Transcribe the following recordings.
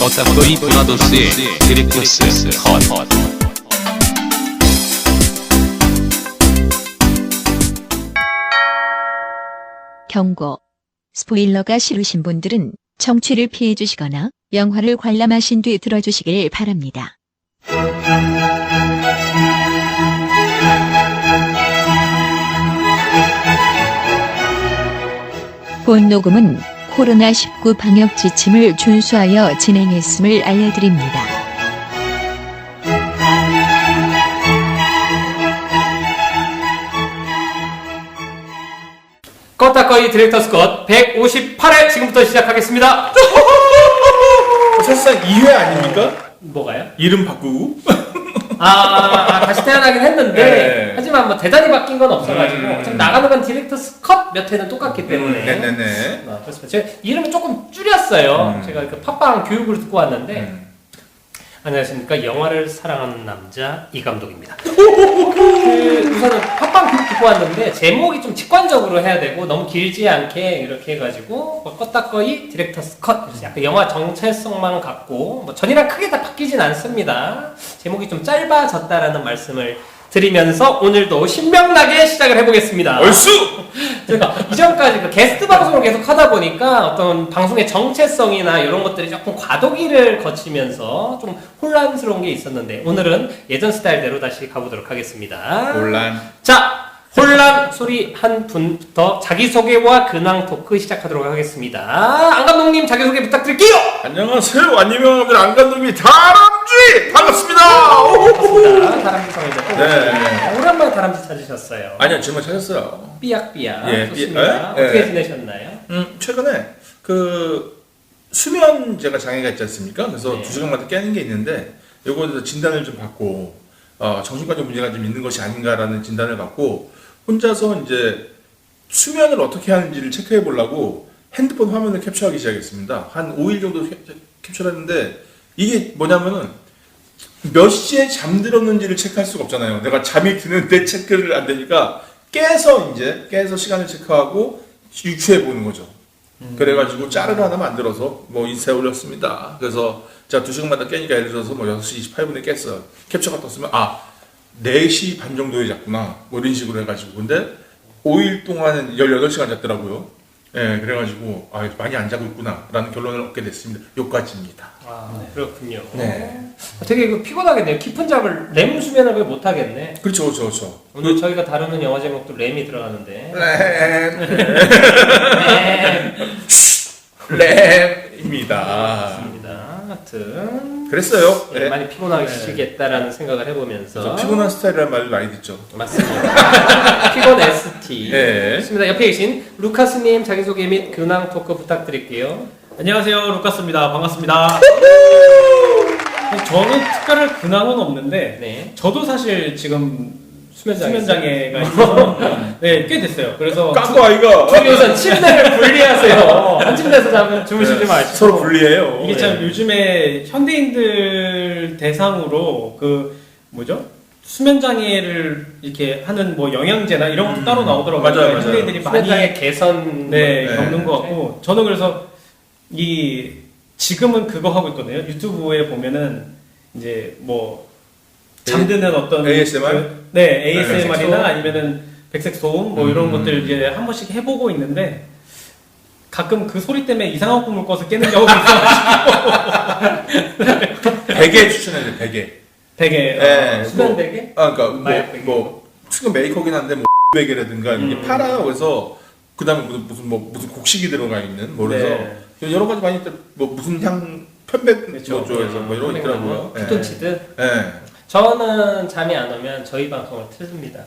어따거이 브라더스의 디렉터스 컷. 경고. 스포일러가 싫으신 분들은 청취를 피해주시거나 영화를 관람하신 뒤 들어주시길 바랍니다. 본 녹음은 코로나19 방역 지침을 준수하여 진행했음을 알려드립니다. 껐다꺼이 디렉터스 컷 158회 지금부터 시작하겠습니다. 사실상 2회 아닙니까? 뭐가요? 이름 바꾸고? 다시 태어나긴 했는데 네. 하지만 뭐 대단히 바뀐 건 없어가지고 지금 나가는 건 디렉터스 컷 몇 회는 똑같기 때문에 네네네. 그렇습니다. 제가 이름을 조금 줄였어요. 제가 그 팟빵 교육을 듣고 왔는데 안녕하십니까, 영화를 사랑하는 남자 이 감독입니다. 우선은 팟빵 교육 듣고 왔는데 제목이 좀 직관적으로 해야 되고 너무 길지 않게 이렇게 해가지고 껐다꺼이 디렉터스 컷, 약간 영화 정체성만 갖고 뭐 전이랑 크게 다 바뀌진 않습니다. 제목이 좀 짧아졌다라는 말씀을 드리면서 오늘도 신명나게 시작을 해보겠습니다. 얼쑤! 제가 이전까지 그 게스트 방송을 계속 하다 보니까 어떤 방송의 정체성이나 이런 것들이 조금 과도기를 거치면서 좀 혼란스러운 게 있었는데 오늘은 예전 스타일대로 다시 가보도록 하겠습니다. 논란. 자, 혼란 소리 한 분부터 자기소개와 근황 토크 시작하도록 하겠습니다. 안 감독님 자기소개 부탁드릴게요. 안녕하세요. 안녕하세요. 안 감독님 다람쥐! 반갑습니다! 반갑습니다. 다람쥐 성이죠. 네. 오랜만에 다람쥐 찾으셨어요. 아니요, 정말 찾았어요. 삐약삐약. 예, 좋습니다. 예? 어떻게 예. 지내셨나요? 최근에 수면 제가 장애가 있지 않습니까? 그래서 네. 2시간마다 깨는 게 있는데 요거에 대해서 진단을 좀 받고 정신과적 문제가 좀 있는 것이 아닌가라는 진단을 받고 혼자서 이제 수면을 어떻게 하는지를 체크해 보려고 핸드폰 화면을 캡처하기 시작했습니다. 한 5일 정도 캡처를 했는데 이게 뭐냐면은 몇 시에 잠들었는지를 체크할 수가 없잖아요. 내가 잠이 드는데 체크를 안 되니까 깨서 시간을 체크하고 유추해 보는 거죠. 그래가지고 짤을 하나 만들어서 뭐 인스타에 올렸습니다. 그래서 제가 2시간마다 깨니까 예를 들어서 뭐 6시 28분에 깼어요. 캡처가 떴으면 4시 반 정도에 잤구나. 뭐 이런 식으로 해가지고. 근데 5일 동안은 18시간 잤더라고요. 예, 그래가지고 많이 안 자고 있구나 라는 결론을 얻게 됐습니다. 여기까지입니다. 그렇군요. 네. 되게 피곤하겠네요. 깊은 잠을 램 수면을 왜 못 하겠네. 그렇죠. 오늘 저희가 다루는 영화 제목도 램이 들어가는데. 램입니다. 맞습니다. 하여튼 그랬어요. 네. 많이 피곤하시겠다라는 생각을 해보면서 피곤한 스타일이라는 말을 많이 듣죠. 맞습니다. 피곤 ST. 네. 좋습니다. 옆에 계신 루카스님 자기소개 및 근황 토크 부탁드릴게요. 안녕하세요, 루카스입니다. 반갑습니다. 저는 특별한 근황은 없는데 네. 저도 사실 지금 수면장애 수면장애가 있어서 네, 꽤 됐어요. 그래서 깐거 아이가. 저기 우선 침대를 분리하세요. 한 침대에서 주무시지 마시고. 서로 분리해요. 이게 참 요즘에 현대인들 대상으로 수면장애를 이렇게 하는 뭐 영양제나 이런 것도 따로 나오더라고요. 맞아요. 현대인들이 많이 수면장애 개선 겪는 것 같고 저는 그래서 지금은 그거 하고 있거든요. 유튜브에 보면은 이제 뭐 잠드는 어떤 ASMR? ASMR이나 백색소음? 아니면은 백색소음 뭐 이런 것들 이제 한 번씩 해보고 있는데 가끔 그 소리 때문에 이상한 꿈을 꿔서 깨는 경우가 있어가지고 베개 추천해요. 베개. 수면 베개? 그러니까 마약 베개. 수면 메이커긴 한데 뭐 베개라든가 이게 팔아요. 그래서 그다음에 무슨 곡식이 들어가 있는 그래서 여러 가지 많이 있다. 뭐 무슨 향 편백 조에서 뭐 이런 거 있더라고요. 피톤치드. 네. 저는 잠이 안 오면 저희 방송을 틀습니다.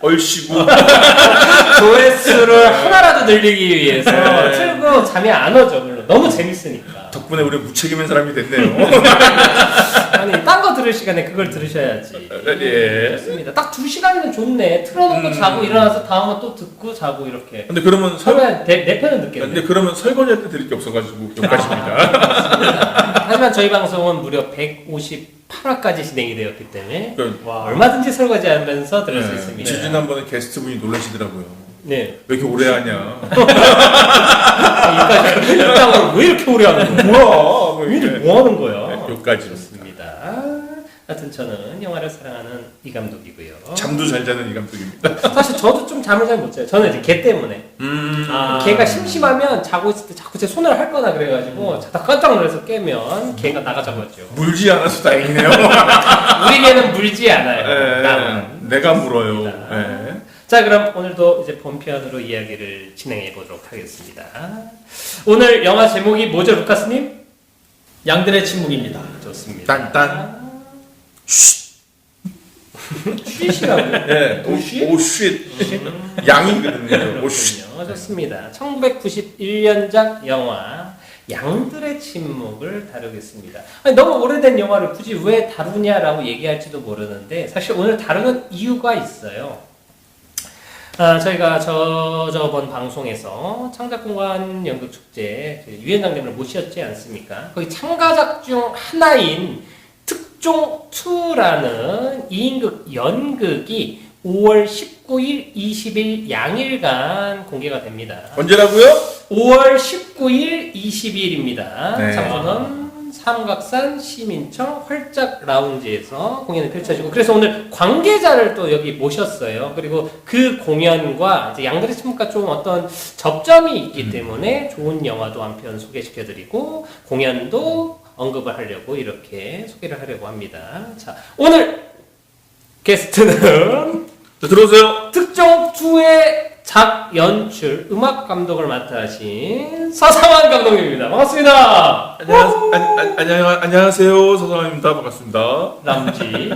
얼씨구. 조회수를 하나라도 늘리기 위해서 틀고 잠이 안 오죠. 물론 너무 재밌으니까. 덕분에 우리 무책임한 사람이 됐네요. 아니 딴 거 들을 시간에 그걸 들으셔야지. 예. 좋습니다. 딱 2시간이면 좋네. 틀어놓고 자고 일어나서 다음은 또 듣고 자고 이렇게. 근데 그러면 그러면 내 편은 듣겠네. 근데 그러면 설거지할 때 드릴 게 없어가지고 여기까지입니다. 하지만 저희 방송은 무려 158화까지 진행이 되었기 때문에 그, 와, 얼마든지 설거지하면서 들을 수 있습니다. 지난번에 게스트분이 놀라시더라고요. 네. 왜 이렇게 오래 하냐? 입장을 왜 이렇게 오래 하는 거야? 뭐야? 이게 뭐 하는 거야? 네, 여기까지. 좋습니다. 하여튼 저는 영화를 사랑하는 이 감독이고요. 잠도 잘 자는 이 감독입니다. 사실 저도 좀 잠을 잘 못 자요. 저는 이제 걔 때문에. 걔가 심심하면 자고 있을 때 자꾸 제 손을 할 거나 그래가지고 자다 깜짝 놀라서 깨면 걔가 나가자고 하죠. 물지 않아서 다행이네요. 우리 개는 물지 않아요. 네, 남은. 내가 물어요. 그렇습니다. 네. 자, 그럼 오늘도 이제 본편으로 이야기를 진행해 보도록 하겠습니다. 오늘 영화 제목이 뭐죠, 루카스님? 양들의 침묵입니다. 좋습니다. 딴딴. 쉿이라고. 네. 오쉿. 양이거든요. 오쉿. 그렇군요. 좋습니다. 1991년작 영화 양들의 침묵을 다루겠습니다. 아니, 너무 오래된 영화를 굳이 왜 다루냐라고 얘기할지도 모르는데 사실 오늘 다루는 이유가 있어요. 저희가 저번 방송에서 창작공간 연극축제 유엔장님을 모셨지 않습니까? 거기 참가작 중 하나인 특종2라는 2인극 연극이 5월 19일, 20일 양일간 공개가 됩니다. 언제라고요? 5월 19일, 20일입니다. 네. 장소는 삼각산 시민청 활짝 라운지에서 공연이 펼쳐지고 그래서 오늘 관계자를 또 여기 모셨어요. 그리고 그 공연과 이제 양들의 침묵과 좀 어떤 접점이 있기 때문에 좋은 영화도 한 편 소개시켜드리고 공연도 언급을 하려고 이렇게 소개를 하려고 합니다. 자, 오늘 게스트는 들어오세요. 특종2의 작 연출 음악 감독을 맡아 하신 서상환 감독님입니다. 반갑습니다. 안녕하세요. 서상환입니다. 반갑습니다. 람지.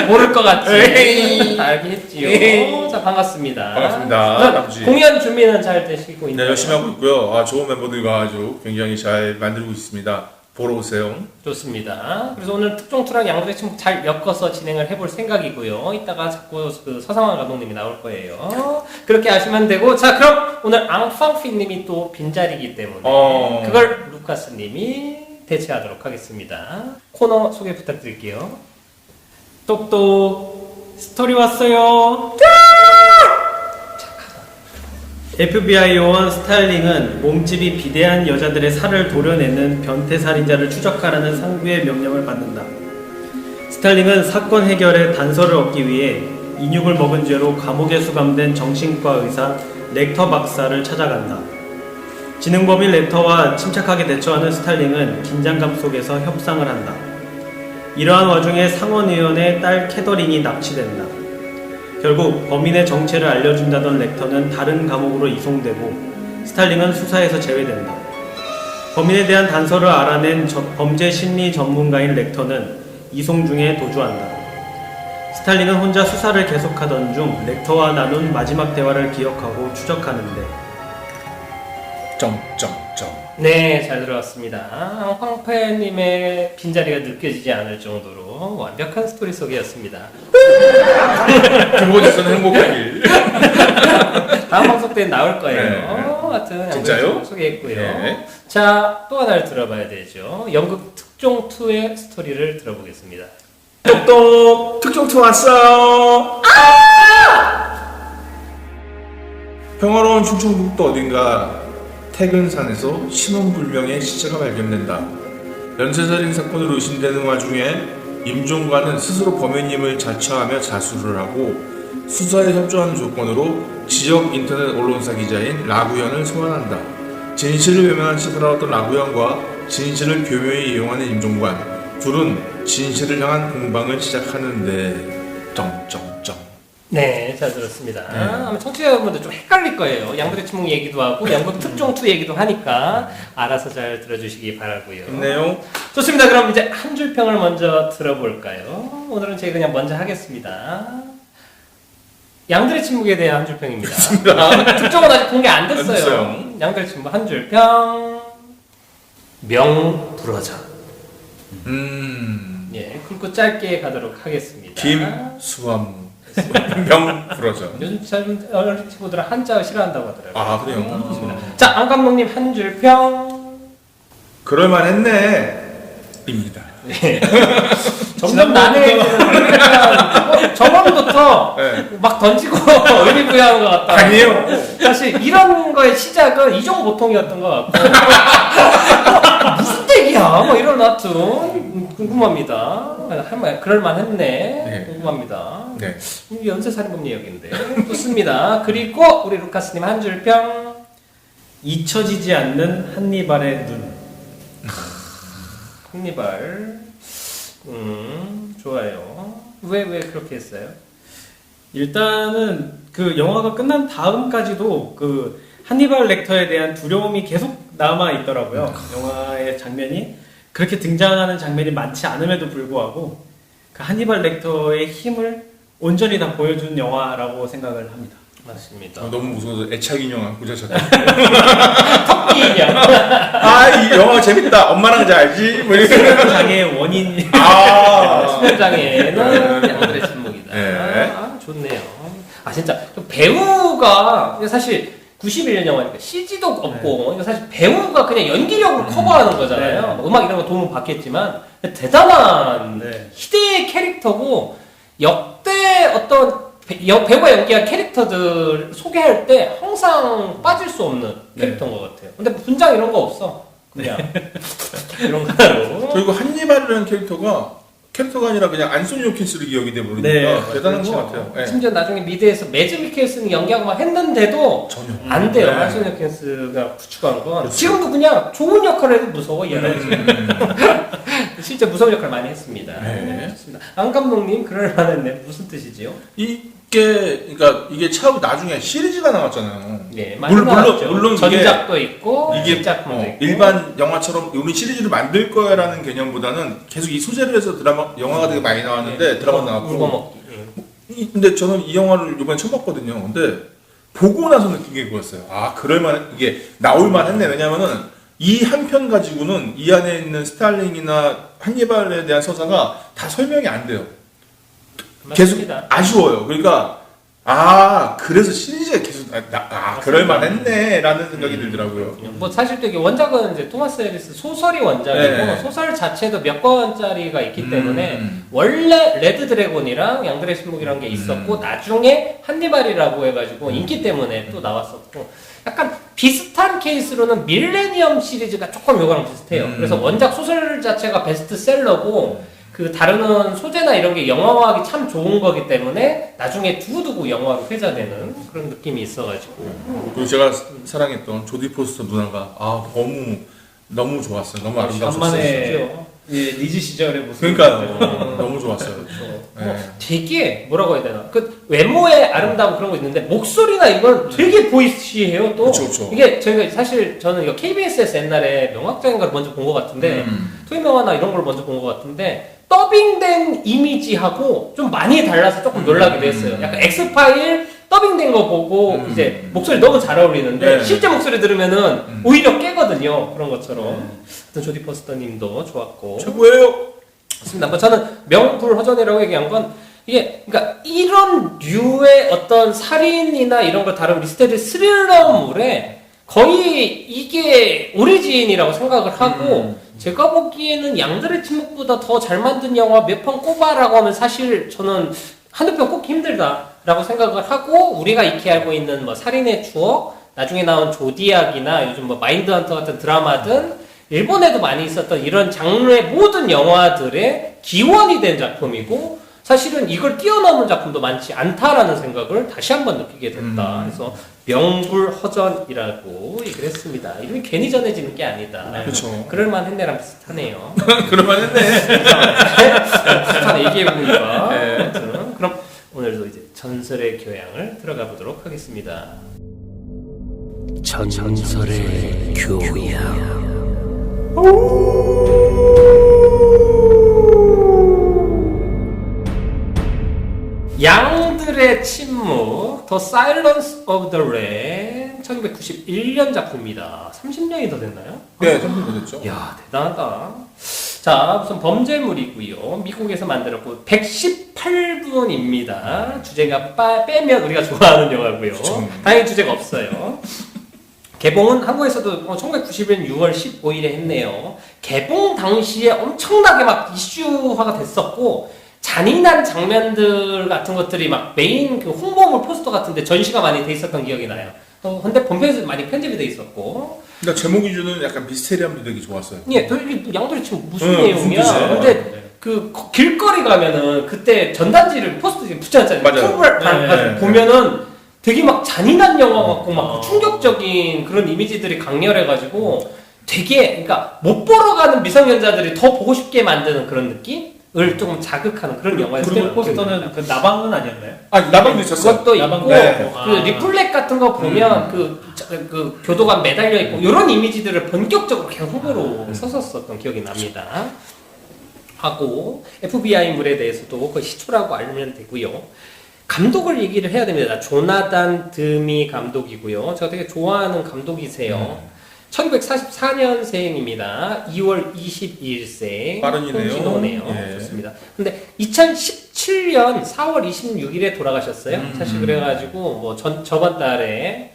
모를 것 같지? 다 알겠지요. 자, 반갑습니다. 반갑습니다. 람지. 공연 준비는 잘 되시고 있나요? 네, 열심히 하고 있고요. 좋은 멤버들과 아주 굉장히 잘 만들고 있습니다. 보러 오세요. 좋습니다. 그래서 오늘 특종2랑 양들의 침묵 잘 엮어서 진행을 해볼 생각이고요. 이따가 자꾸 그 서상환 감독님이 나올 거예요. 그렇게 하시면 되고, 자, 그럼 오늘 앙팡피님이 또 빈자리이기 때문에 그걸 루카스님이 대체하도록 하겠습니다. 코너 소개 부탁드릴게요. 똑똑 스토리 왔어요. FBI 요원 스타일링은 몸집이 비대한 여자들의 살을 도려내는 변태살인자를 추적하라는 상부의 명령을 받는다. 스타일링은 사건 해결에 단서를 얻기 위해 인육을 먹은 죄로 감옥에 수감된 정신과 의사 렉터 박사를 찾아간다. 지능범인 렉터와 침착하게 대처하는 스타일링은 긴장감 속에서 협상을 한다. 이러한 와중에 상원의원의 딸 캐더린이 납치된다. 결국 범인의 정체를 알려준다던 렉터는 다른 감옥으로 이송되고 스탈링은 수사에서 제외된다. 범인에 대한 단서를 알아낸 범죄 심리 전문가인 렉터는 이송 중에 도주한다. 스탈링은 혼자 수사를 계속하던 중 렉터와 나눈 마지막 대화를 기억하고 추적하는데 네, 잘 들어왔습니다. 앙팡패님의 빈자리가 느껴지지 않을 정도로 완벽한 스토리 속이었습니다. 그곳에서는 행복하길. 다음 방송 때는 나올 거예요. 네. 하여튼 진짜요? 소개했고요. 네. 자, 또 하나를 들어봐야 되죠. 연극 특종2의 스토리를 들어보겠습니다. 똑똑 특종2 왔어요. 평화로운 충청북도 어딘가 태근산에서 신원불명의 시체가 발견된다. 연쇄살인 사건으로 의심되는 와중에 임종관은 스스로 범인임을 자처하며 자수를 하고 수사에 협조하는 조건으로 지역 인터넷 언론사 기자인 라구현을 소환한다. 진실을 외면한 채 살아왔던 라구현과 진실을 교묘히 이용하는 임종관, 둘은 진실을 향한 공방을 시작하는데 네, 잘 들었습니다. 아마 청취자 여러분들 좀 헷갈릴 거예요. 양들의 침묵 얘기도 하고 연극 특종2 얘기도 하니까 알아서 잘 들어주시기 바라고요. 있네요. 좋습니다. 그럼 이제 한 줄 평을 먼저 들어볼까요? 오늘은 제가 그냥 먼저 하겠습니다. 양들의 침묵에 대한 한 줄 평입니다. 특종은 아직 공개 안 됐어요. 양들의 침묵 한 줄 평. 명불허전. 예, 굵고 짧게 가도록 하겠습니다. 김수환. 명불허전. 요즘 젊은 어린 친구들은 한자 싫어한다고 하더라고요. 아, 그래요? 자, 안 감독님 한 줄 평. 그럴만했네. 입니다. 점점 나네. 저번도 처음부터 네. 막 던지고 의미부여한 것 같다. 아니에요. 사실 이런 거의 시작은 이종 보통이었던 것 같고 무슨 덱이야? 뭐 이런 하여튼 궁금합니다. 그럴만했네. 네. 궁금합니다. 네. 연쇄살인범 얘기인데 좋습니다. 그리고 우리 루카스님 한 줄평. 잊혀지지 않는 한니발의 눈. 한니발. 좋아요. 왜 그렇게 했어요? 일단은 그 영화가 끝난 다음까지도 그 한니발 렉터에 대한 두려움이 계속 남아 있더라고요. 영화의 장면이 그렇게 등장하는 장면이 많지 않음에도 불구하고 그 한니발 렉터의 힘을 온전히 다 보여준 영화라고 생각을 합니다. 맞습니다. 너무 무서워서 애착 인형 안고 자셨다. 토끼인형. 이 영화 재밌다. 엄마랑 자야지. 뭐 이렇게. 장애의 원인. 수면장애는 양들의 침묵이다. 네. 좋네요. 진짜 배우가 사실 91년 영화니까 CG도 없고 이거 사실 배우가 그냥 연기력으로 커버하는 거잖아요. 뭐 음악 이런 거 도움은 받겠지만 대단한 희대의 캐릭터고 역대 어떤 배우가 연기한 캐릭터들 소개할 때 항상 빠질 수 없는 캐릭터인 것 같아요. 근데 분장 이런 거 없어. 그냥 이런 거 하나로. 그리고 한니발이라는 캐릭터가 아니라 그냥 안소니 호킨스로 기억이 돼 버리니까 대단한 그렇죠. 것 같아요. 네. 심지어 나중에 미드에서 매즈 미켈슨이 연기하고 막 했는데도 전혀 안 돼요. 네. 안소니 호킨스가 구축한 건 그렇죠. 지금도 그냥 좋은 역할을 해도 무서워 얘는. 실제 무서운 역할 많이 했습니다. 네. 좋습니다. 안 감독님 그럴 만했네. 무슨 뜻이지요? 그러니까 이게 차후 나중에 시리즈가 나왔잖아요. 네, 많이 물론 나왔죠. 이게 전작도 있고 이게 신작품도 있고. 일반 영화처럼 우리 시리즈를 만들 거야라는 개념보다는 계속 이 소재를 해서 영화가 되게 많이 나왔는데 드라마 나왔고. 울고먹기. 근데 저는 이 영화를 이번에 처음 봤거든요. 근데 보고 나서 느낀 게 그거였어요. 그럴만 이게 나올만 했네. 왜냐면은 이 한 편 가지고는 이 안에 있는 스탈링이나 한니발에 대한 서사가 다 설명이 안 돼요. 계속 맞습니다. 아쉬워요. 그러니까 그래서 시리즈가 계속 그럴만했네라는 생각이 들더라고요. 뭐 사실 또 이게 원작은 이제 토마스 해리스 소설이 원작이고 네. 소설 자체도 몇 권짜리가 있기 때문에 원래 레드 드래곤이랑 양들의 침묵이라는 게 있었고 나중에 한니발이라고 해가지고 인기 때문에 또 나왔었고 약간 비슷한 케이스로는 밀레니엄 시리즈가 조금 요거랑 비슷해요. 그래서 원작 소설 자체가 베스트셀러고 그 다루는 소재나 이런 게 영화화하기 참 좋은 거기 때문에 나중에 두고두고 영화로 회자되는 그런 느낌이 있어가지고. 그리고 제가 사랑했던 조디 포스터 누나가 너무 좋았어요. 너무 아름다웠어요. 간만에 리즈 시절의 모습. 그러니까요. 너무 좋았어요. 뭐 되게 뭐라고 해야 되나 그 외모의 아름다움 그런 거 있는데 목소리나 이건 되게 보이시해요 또. 그쵸. 이게 저는 이거 KBS에서 옛날에 명학적인 걸 먼저 본 것 같은데 토이명화나 이런 걸 먼저 본 것 같은데 더빙된 이미지하고 좀 많이 달라서 조금 놀라기도 했어요. 약간 엑스파일 더빙된 거 보고 이제 목소리 너무 잘 어울리는데 네. 실제 목소리 들으면은 오히려 깨거든요. 그런 것처럼. 조디 포스터님도 좋았고. 최고예요. 맞습니다. 뭐 저는 명불허전이라고 얘기한 건 이게 그러니까 이런 류의 어떤 살인이나 이런 걸 다룬 미스테리 스릴러물에 거의 이게 오리진이라고 생각을 하고 제가 보기에는 양들의 침묵보다 더 잘 만든 영화 몇 편 꼽아라고 하면 사실 저는 한두 편 꼽기 힘들다라고 생각을 하고 우리가 익히 알고 있는 뭐 살인의 추억 나중에 나온 조디악이나 요즘 뭐 마인드헌터 같은 드라마든 일본에도 많이 있었던 이런 장르의 모든 영화들의 기원이 된 작품이고 사실은 이걸 뛰어넘은 작품도 많지 않다라는 생각을 다시 한번 느끼게 됐다. 그래서 명불허전이라고 얘기를 했습니다. 이름이 괜히 전해지는 게 아니다. 그렇죠. 그럴만했네랑 비슷하네요. 그럴만했네. 비슷하네 얘기해보니까. 네. 아무튼 그럼 오늘도 이제 전설의 교양을 들어가 보도록 하겠습니다. 전설의 교양. 양들의 침묵, The Silence of the Ram, 1991년 작품입니다. 30년이 더 됐나요? 네, 좀 됐죠. 이야, 대단하다. 자, 우선 범죄물이고요. 미국에서 만들었고 118분입니다. 주제가 빼면 우리가 좋아하는 영화고요. 그쵸. 다행히 주제가 없어요. 개봉은 한국에서도 1991년 6월 15일에 했네요. 개봉 당시에 엄청나게 막 이슈화가 됐었고 잔인한 장면들 같은 것들이 막 메인 그 홍보물 포스터 같은데 전시가 많이 돼 있었던 기억이 나요. 근데 본편에서 많이 편집이 돼 있었고. 그러니까 제목이 주는 약간 미스테리함도 되게 좋았어요. 예, 되게 양들이 지금 무슨 무슨 내용이야? 뜻이야? 근데 그 길거리 가면은 그때 전단지를 포스터 붙여놨잖아요. 맞아요. 네. 보면은 되게 막 잔인한 영화 같고 막 충격적인 그런 이미지들이 강렬해가지고 되게 그러니까 못 보러 가는 미성년자들이 더 보고 싶게 만드는 그런 느낌을 조금 자극하는 그런 영화였어요. 그리고 포스터는 그 나방은 아니었나요? 아, 나방도 있었어. 그것도 나방도 있고 있고. 그 리플렉 같은 거 보면 그 교도관 매달려 있고 이런 이미지들을 본격적으로 그냥 후보로 썼었던 기억이 납니다. 하고 FBI물에 대해서도 거의 시초라고 알면 되고요. 감독을 얘기를 해야 됩니다. 조나단 드미 감독이고요. 제가 되게 좋아하는 감독이세요. 1944년생입니다. 2월 22일생. 빠른이네요. 손진호네요. 예. 좋습니다. 근데 2017년 4월 26일에 돌아가셨어요. 사실 그래가지고 뭐 저번 달에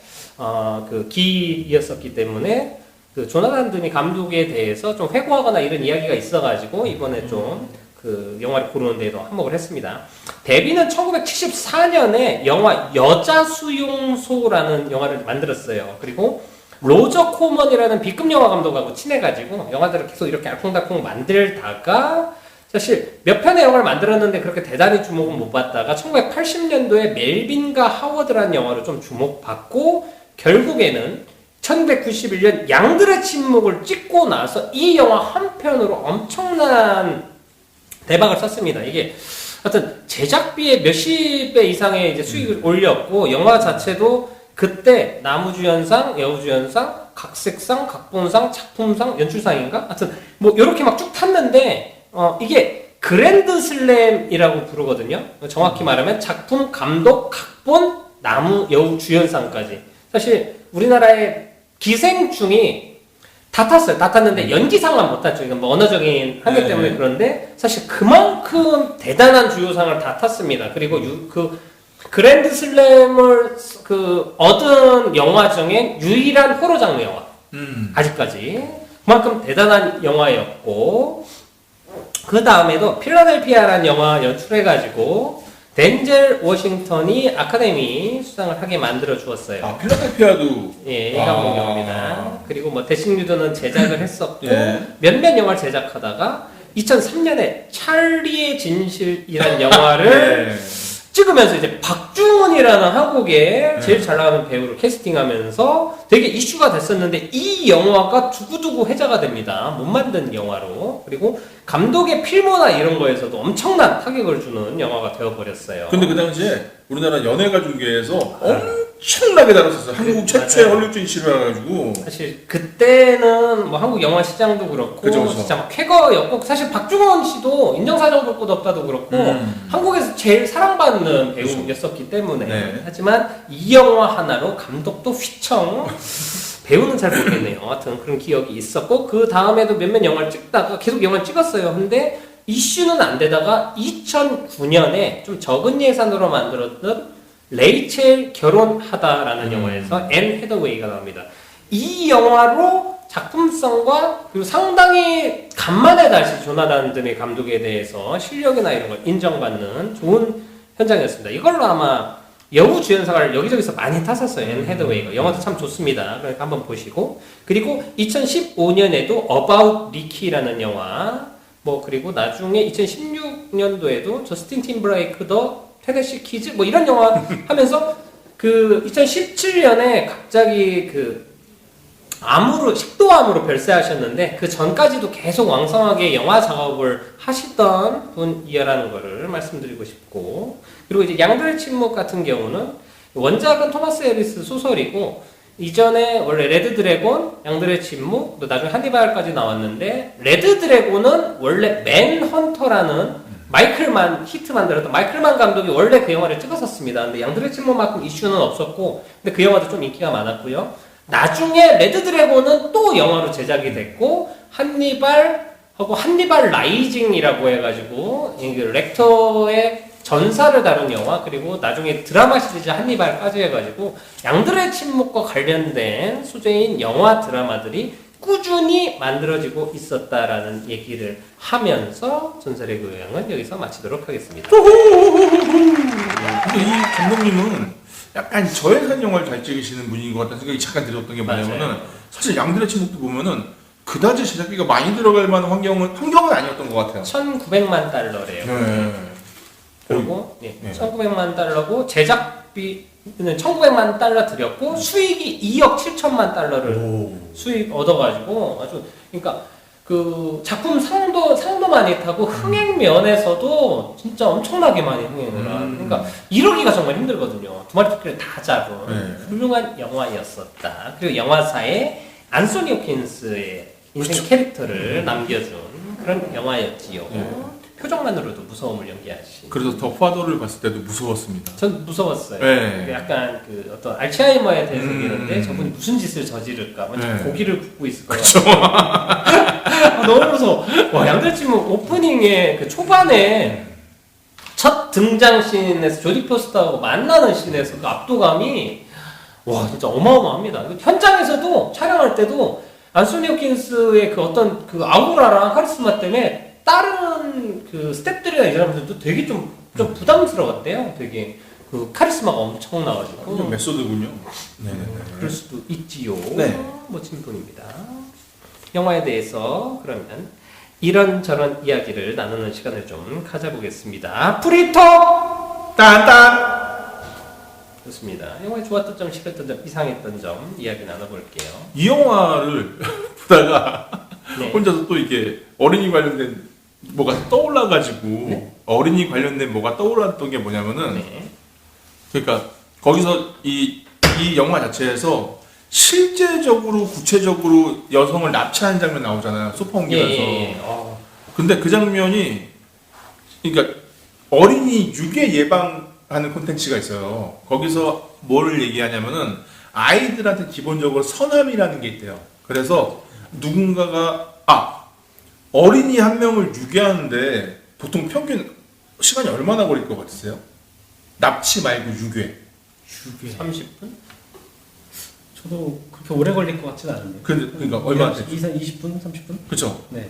그 기이었었기 때문에 그 조나단 드미 감독에 대해서 좀 회고하거나 이런 이야기가 있어가지고 이번에 좀 그 영화를 고르는 데도 한몫을 했습니다. 데뷔는 1974년에 영화 여자 수용소라는 영화를 만들었어요. 그리고 로저 코먼이라는 B급 영화 감독하고 친해가지고 영화들을 계속 이렇게 알콩달콩 만들다가 사실 몇 편의 영화를 만들었는데 그렇게 대단히 주목은 못 받다가 1980년도에 멜빈과 하워드라는 영화로 좀 주목받고 결국에는 1991년 양들의 침묵을 찍고 나서 이 영화 한 편으로 엄청난 대박을 썼습니다. 이게 하여튼 제작비의 몇십 배 이상의 이제 수익을 올렸고 영화 자체도 그때 나무주연상, 여우주연상, 각색상, 각본상, 작품상, 연출상인가? 하여튼 뭐 이렇게 막 쭉 탔는데 이게 그랜드 슬램이라고 부르거든요. 정확히 말하면 작품, 감독, 각본, 나무, 여우주연상까지. 사실 우리나라의 기생충이 다 탔어요. 다 탔는데 연기상만 못 탔죠. 이건 뭐 언어적인 한계 때문에 그런데 사실 그만큼 대단한 주요상을 다 탔습니다. 그리고 그 그랜드 슬램을 그 얻은 영화 중에 유일한 호러 장르 영화. 아직까지. 그만큼 대단한 영화였고 그 다음에도 필라델피아라는 영화 연출해가지고 덴젤 워싱턴이 아카데미 수상을 하게 만들어 주었어요. 아, 필라델피아도. 예, 이 감독입니다. 그리고 뭐 대식뉴드는 제작을 했었고 예. 몇몇 영화를 제작하다가 2003년에 찰리의 진실이라는 영화를 네. 찍으면서 이제 박중훈이라는 한국의 제일 잘 나가는 배우를 캐스팅하면서 되게 이슈가 됐었는데 이 영화가 두고두고 회자가 됩니다. 못 만든 영화로. 그리고 감독의 필모나 이런 거에서도 엄청난 타격을 주는 영화가 되어버렸어요. 근데 그 당시에 우리나라 연예가 중계에서 엄청나게 다뤘었어요. 한국 최초의 맞아요. 헐리우드 이슈라가지고. 사실 그때는 뭐 한국 영화 시장도 그렇고 그쵸. 진짜 막 쾌거였고 사실 박중원 씨도 인정사정 볼 것 없다도 그렇고 한국에서 제일 사랑받는 배우였었기 때문에 네. 하지만 이 영화 하나로 감독도 휘청 배우는 잘 모르겠네요. 하여튼 그런 기억이 있었고 그 다음에도 몇몇 영화를 찍다가 계속 영화를 찍었어요. 근데 이슈는 안 되다가 2009년에 좀 적은 예산으로 만들었던 레이첼 결혼하다라는 영화에서 앤 해더웨이가 나옵니다. 이 영화로 작품성과 그리고 상당히 간만에 다시 조나단 드미 감독에 대해서 실력이나 이런 걸 인정받는 좋은 현장이었습니다. 이걸로 아마 여우주연상을 여기저기서 많이 탔었어요. 앤 해더웨이가. 영화도 참 좋습니다. 그러니까 한번 보시고. 그리고 2015년에도 About Ricky라는 영화 뭐 그리고 나중에 2016년도에도 저스틴 팀브레이크 더 테네시 키즈 뭐 이런 영화 하면서 그 2017년에 갑자기 그 식도암으로 별세하셨는데 그 전까지도 계속 왕성하게 영화 작업을 하시던 분이라는 거를 말씀드리고 싶고 그리고 이제 양들의 침묵 같은 경우는 원작은 토마스 해리스 소설이고 이전에 원래 레드 드래곤, 양들의 침묵, 또 나중에 한니발까지 나왔는데 레드 드래곤은 원래 맨헌터라는 히트 만들었던 마이클만 감독이 원래 그 영화를 찍었었습니다. 근데 양들의 침묵만큼 이슈는 없었고 근데 그 영화도 좀 인기가 많았고요. 나중에 레드 드래곤은 또 영화로 제작이 됐고 한니발하고 한니발 라이징이라고 해가지고 렉터의 전사를 다룬 영화 그리고 나중에 드라마 시리즈 한니발까지 해가지고 양들의 침묵과 관련된 소재인 영화 드라마들이 꾸준히 만들어지고 있었다라는 얘기를 하면서 전설의 교양은 여기서 마치도록 하겠습니다. 근데 이 감독님은 약간 저예산 영화를 잘 찍으시는 분인 것 같다는 생각이 잠깐 들었던 게 뭐냐면은 맞아요. 사실 양들의 침묵도 보면은 그다지 제작비가 많이 들어갈 만한 환경은 아니었던 것 같아요. 1,900만 달러래요. 네. 그리고 네. 1,900만 달러고 제작비는 1,900만 달러 들였고 수익이 2억 7천만 달러를 수익 얻어가지고 아주 그러니까 그 작품 상도 많이 타고 흥행 면에서도 진짜 엄청나게 많이 흥행을 한 그러니까 이러기가 정말 힘들거든요. 두 마리 토끼를 다 잡은 훌륭한 영화였었다. 그리고 영화사에 안소니 호킨스의 인생 캐릭터를 남겨준 그런 영화였지요. 표정만으로도 무서움을 연기하신. 그래서 더 파더를 봤을 때도 무서웠습니다. 전 무서웠어요. 네. 약간 그 어떤 알츠하이머에 대해서 얘기했는데 저분이 무슨 짓을 저지를까? 완전 고기를 굽고 있을 것 같아요. 너무 무서워. 와, 양들침묵 오프닝의 그 초반에 첫 등장 씬에서 조디 포스터하고 만나는 씬에서 그 압도감이 와 진짜 어마어마합니다. 현장에서도 촬영할 때도 안소니 호킨스의 그 어떤 그 아우라랑 카리스마 때문에 다른 그 스태프들이나 이 사람들도 되게 좀 부담스러웠대요. 되게 그 카리스마가 엄청나가지고. 메소드군요. 네네네. 그럴 수도 있지요. 네. 멋진 분입니다. 영화에 대해서 그러면 이런저런 이야기를 나누는 시간을 좀 가져보겠습니다. 프리톡! 딴딴! 좋습니다. 영화에 좋았던 점, 싫었던 점, 이상했던 점 이야기 나눠볼게요. 이 영화를 보다가 네. 혼자서 또 이게 어린이 관련된 뭐가 떠올라가지고 네? 어린이 관련된 뭐가 떠올랐던 게 뭐냐면은 네. 그러니까 거기서 이 영화 자체에서 실제적으로 구체적으로 여성을 납치하는 장면 나오잖아요. 소파 옮기면서. 근데 그 장면이 그러니까 어린이 유괴 예방하는 콘텐츠가 있어요. 거기서 뭘 얘기하냐면은 아이들한테 기본적으로 선함이라는 게 있대요. 그래서 누군가가 어린이 한 명을 유괴하는데 보통 평균 시간이 얼마나 걸릴 것 같으세요? 납치 말고 유괴. 30분? 저도 그렇게 오래 걸릴 것 같지는 않은데. 그러니까 얼마 안 20분, 30분? 그렇죠. 네.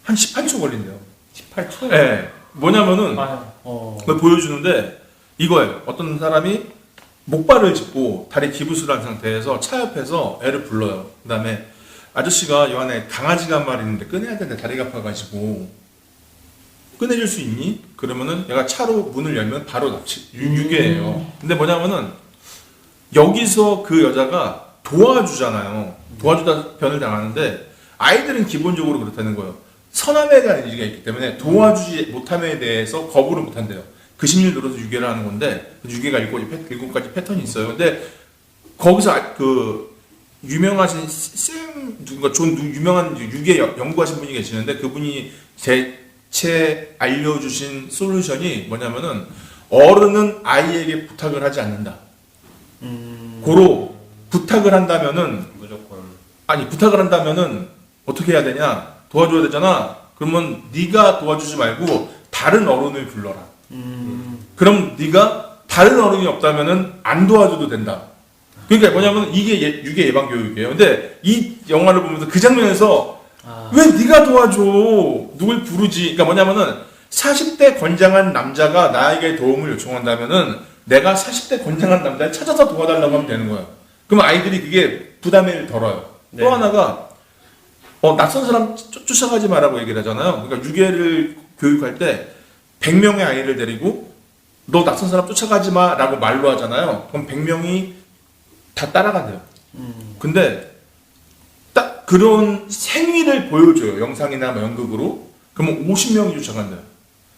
한 18초 걸린대요. 18초? 네. 뭐냐면은 그걸 보여주는데 이거예요. 어떤 사람이 목발을 짚고 다리 기부스를 한 상태에서 차 옆에서 애를 불러요. 그 다음에 아저씨가 이 안에 강아지가 한 마리 있는데 꺼내야 되는데 다리가 아파가지고 꺼내줄 수 있니? 그러면은 얘가 차로 문을 열면 바로 유괴해요. 근데 뭐냐면은 여기서 그 여자가 도와주잖아요. 도와주다 변을 당하는데 아이들은 기본적으로 그렇다는 거예요. 선함에 대한 의지가 있기 때문에 도와주지 못함에 대해서 거부를 못한대요. 그 심리를 들어서 유괴를 하는 건데 유괴가 7가지 패턴이 있어요. 근데 거기서 그 유명하신 유명한 유괴 연구하신 분이 계시는데 그분이 알려주신 솔루션이 뭐냐면은 어른은 아이에게 부탁을 하지 않는다. 고로 부탁을 한다면은 부탁을 한다면은 어떻게 해야 되냐? 도와줘야 되잖아. 그러면 네가 도와주지 말고 다른 어른을 불러라. 그럼 네가 다른 어른이 없다면은 안 도와줘도 된다. 그러니까 뭐냐면 이게 유괴 예방 교육이에요. 근데 이 영화를 보면서 그 장면에서 왜 네가 도와줘? 누굴 부르지? 그러니까 뭐냐면은 40대 건장한 남자가 나에게 도움을 요청한다면은 내가 40대 건장한 남자를 찾아서 도와달라고 하면 되는 거예요. 그럼 아이들이 그게 부담을 덜어요. 네. 또 하나가 낯선 사람 쫓아가지 마라고 얘기를 하잖아요. 그러니까 유괴를 교육할 때 100명의 아이를 데리고 너 낯선 사람 쫓아가지 마라고 말로 하잖아요. 그럼 100명이 다 따라간대요. 근데 딱 그런 생위를 보여줘요. 영상이나 뭐 연극으로. 그러면 50명이 쫓아간대요.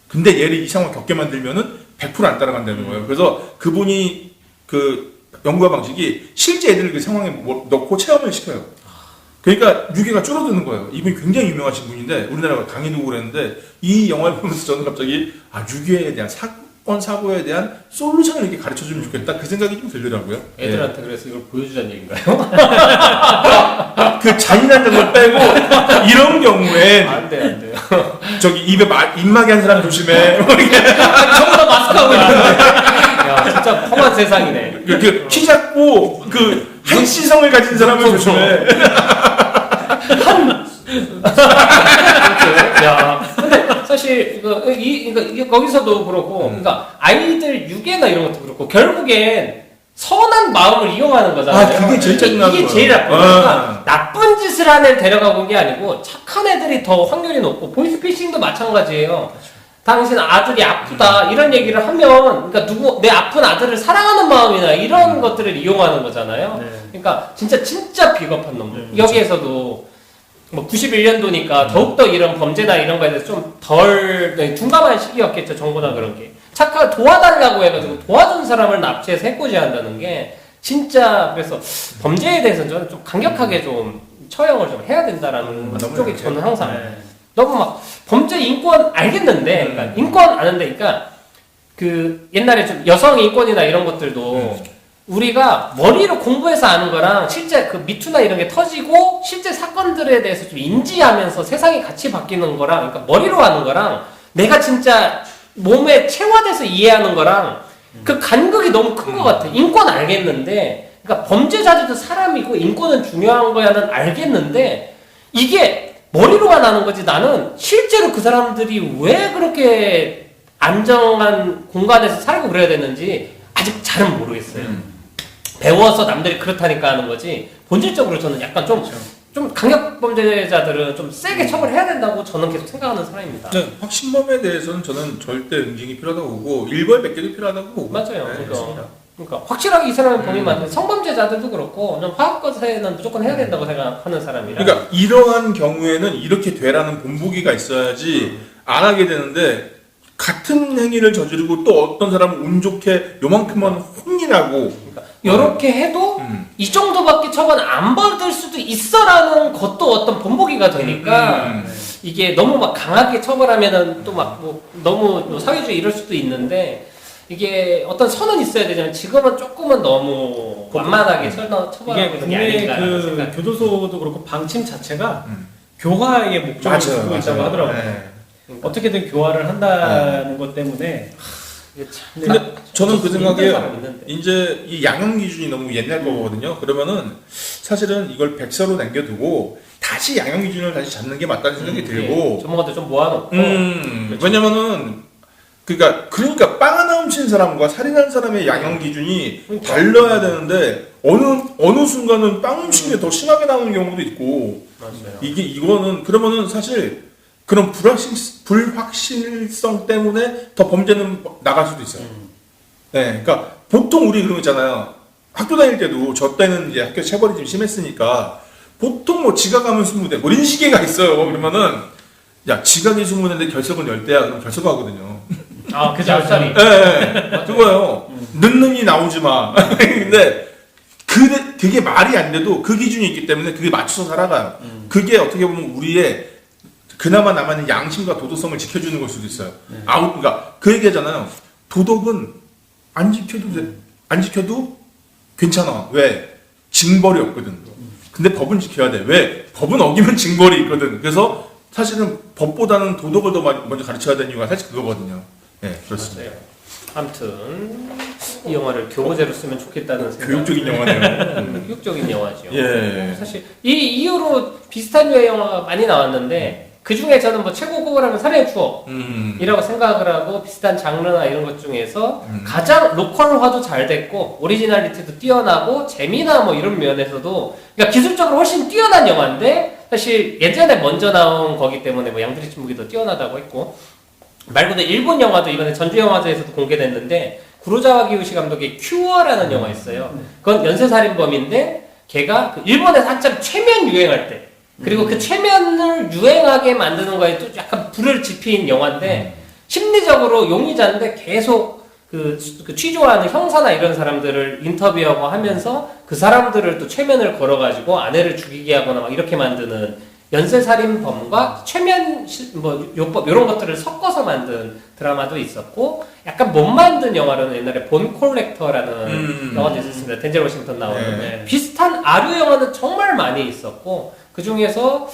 근데 얘를 이 상황을 겪게 만들면은 100% 안 따라간다는 거예요. 그래서 그분이 그 연구와 방식이 실제 애들을 그 상황에 넣고 체험을 시켜요. 그러니까 유괴가 줄어드는 거예요. 이분이 굉장히 유명하신 분인데 우리나라가 강의도 그랬는데 이 영화를 보면서 저는 갑자기 유괴에 대한 사고에 대한 솔루션을 이렇게 가르쳐주면 좋겠다 그 생각이 좀 들더라고요. 애들한테 그래서 이걸 보여주자는 얘기인가요? 그 잔인한 장면 빼고 이런 경우엔 안 돼요. 저기 입에 입마개 한 사람 조심해. 전부 다 마스크 하고 있는데. 야 진짜 험한 세상이네. 이렇게 키 작고 그 한시성을 가진 사람을 조심해. 아무튼, 야, 근데 사실 이거 거기서도 그렇고, 그러니까 아이들 유괴나 이런 것도 그렇고 결국엔 선한 마음을 이용하는 거잖아요. 아, 그게 제일 짜증나는 이게 거예요. 제일 나쁜 거니까 나쁜 짓을 한 애를 데려가고 온 게 아니고 착한 애들이 더 확률이 높고 보이스피싱도 마찬가지예요. 당신 아들이 아프다 이런 얘기를 하면 그러니까 내 아픈 아들을 사랑하는 마음이나 이런 것들을 이용하는 거잖아요. 네. 그러니까 진짜 비겁한 놈들. 여기에서도 뭐 91년도니까 더욱더 이런 범죄나 이런 거에 대해서 좀 덜 둔감한 시기였겠죠. 정부나 그런 게. 도와달라고 해가지고 도와준 사람을 납치해서 해코지 한다는 게 진짜 그래서 범죄에 대해서는 저는 좀 강력하게 좀 처형을 좀 해야 된다라는 쪽이 저는 항상 네. 너무 막 범죄 인권 알겠는데 그러니까 인권 아는데 그러니까 그 옛날에 좀 여성 인권이나 이런 것들도 우리가 머리로 공부해서 아는 거랑 실제 그 미투나 이런 게 터지고 실제 사건들에 대해서 좀 인지하면서 세상이 같이 바뀌는 거랑 그러니까 머리로 아는 거랑 내가 진짜 몸에 체화돼서 이해하는 거랑 그 간극이 너무 큰 것 같아. 인권 알겠는데 그러니까 범죄자들도 사람이고 인권은 중요한 거야는 알겠는데 이게 머리로만 아는 거지 나는 실제로 그 사람들이 왜 그렇게 안정한 공간에서 살고 그래야 되는지 아직 잘은 모르겠어요. 배워서 남들이 그렇다니까 하는 거지 본질적으로 저는 약간 좀 강력 범죄자들은 좀 세게 처벌해야 된다고 저는 계속 생각하는 사람입니다. 네, 확신범에 대해서는 저는 절대 응징이 필요하다고 보고 일벌백계도 필요하다고 보고 맞아요. 네, 그러니까 확실하게 이 사람은 범인 맞는 성범죄자들도 그렇고 저는 화학거세는 무조건 해야 된다고 생각하는 사람이라. 그러니까 이러한 경우에는 이렇게 되라는 본보기가 있어야지 안 하게 되는데 같은 행위를 저지르고 또 어떤 사람은 운 좋게 요만큼만 혼이라고 이렇게 해도 이 정도밖에 처벌 안 받을 수도 있어라는 것도 어떤 본보기가 되니까 이게 너무 막 강하게 처벌하면은 또 막 뭐 너무 사회주의 이럴 수도 있는데 이게 어떤 선은 있어야 되지만 지금은 조금은 너무 완만하게 처벌하고 이게 있는 게 국내 아닌가. 그 교도소도 그렇고 방침 자체가 교화의 목적을 두고 있다고 하더라고요. 네. 어떻게든 교화를 한다는 것 때문에 이게 참 근데 저는 그 힘든 생각에 사람 있는데. 이제 이 양형 기준이 너무 옛날 거거든요. 그러면은 사실은 이걸 백서로 남겨두고 다시 양형 기준을 다시 잡는 게 맞다는 생각이 들고 전문가들 좀 모아놓고 그렇죠. 왜냐면은 그러니까 빵 하나 훔친 사람과 살인한 사람의 양형 기준이 그러니까. 달라야 되는데 어느 순간은 빵 훔친 게 더 심하게 나오는 경우도 있고 맞아요. 이거는 그러면은 사실 그런 불확실성 때문에 더 범죄는 나갈 수도 있어요. 네, 그러니까 보통 우리 그런 거 있잖아요. 학교 다닐 때도 저 때는 이제 학교 체벌이 좀 심했으니까 보통 뭐 지각하면 20대 뭐 이런 시계가 있어요. 그러면은 야 지각이 20대인데 결석은 10대야 그럼 결석하거든요. 아, 그죠, 앞자리. 예, 네, 그거요. 늦는이 나오지 마. 근데 그게 말이 안 돼도 그 기준이 있기 때문에 그게 맞춰서 살아가요. 그게 어떻게 보면 우리의 그나마 남아있는 양심과 도덕성을 지켜주는 걸 수도 있어요. 그러니까 그 얘기잖아요. 도덕은 안 지켜도 괜찮아. 왜? 징벌이 없거든. 근데 법은 지켜야 돼. 왜? 법은 어기면 징벌이 있거든. 그래서 사실은 법보다는 도덕을 더 먼저 가르쳐야 되는 이유가 사실 그거거든요. 네, 그렇습니다. 맞아요. 아무튼 이 영화를 교보제로 쓰면 좋겠다는 생각. 교육적인 영화네요. 교육적인 영화죠. 예. 사실 이 이후로 비슷한 류의 영화가 많이 나왔는데 그 중에 저는 뭐 최고 꼽으라면 살인의 추억이라고 생각을 하고 비슷한 장르나 이런 것 중에서 가장 로컬화도 잘 됐고 오리지널리티도 뛰어나고 재미나 뭐 이런 면에서도 그러니까 기술적으로 훨씬 뛰어난 영화인데 사실 예전에 먼저 나온 거기 때문에 뭐 양들의 침묵이 더 뛰어나다고 했고 말 그대로 일본 영화도 이번에 전주영화제에서도 공개됐는데 구로자와 기요시 감독의 큐어라는 영화 있어요. 그건 연쇄살인범인데 걔가 그 일본에서 한참 최면 유행할 때 그리고 그 최면을 유행하게 만드는 거에 또 약간 불을 지핀 영화인데 심리적으로 용의자인데 계속 그 취조하는 형사나 이런 사람들을 인터뷰하고 하면서 그 사람들을 또 최면을 걸어가지고 아내를 죽이게 하거나 막 이렇게 만드는 연쇄살인범과 최면 요법 이런 것들을 섞어서 만든 드라마도 있었고 약간 못 만든 영화로는 옛날에 본 콜렉터라는 영화도 있었습니다. 덴젤 워싱턴 나오는 비슷한 아류 영화는 정말 많이 있었고 그 중에서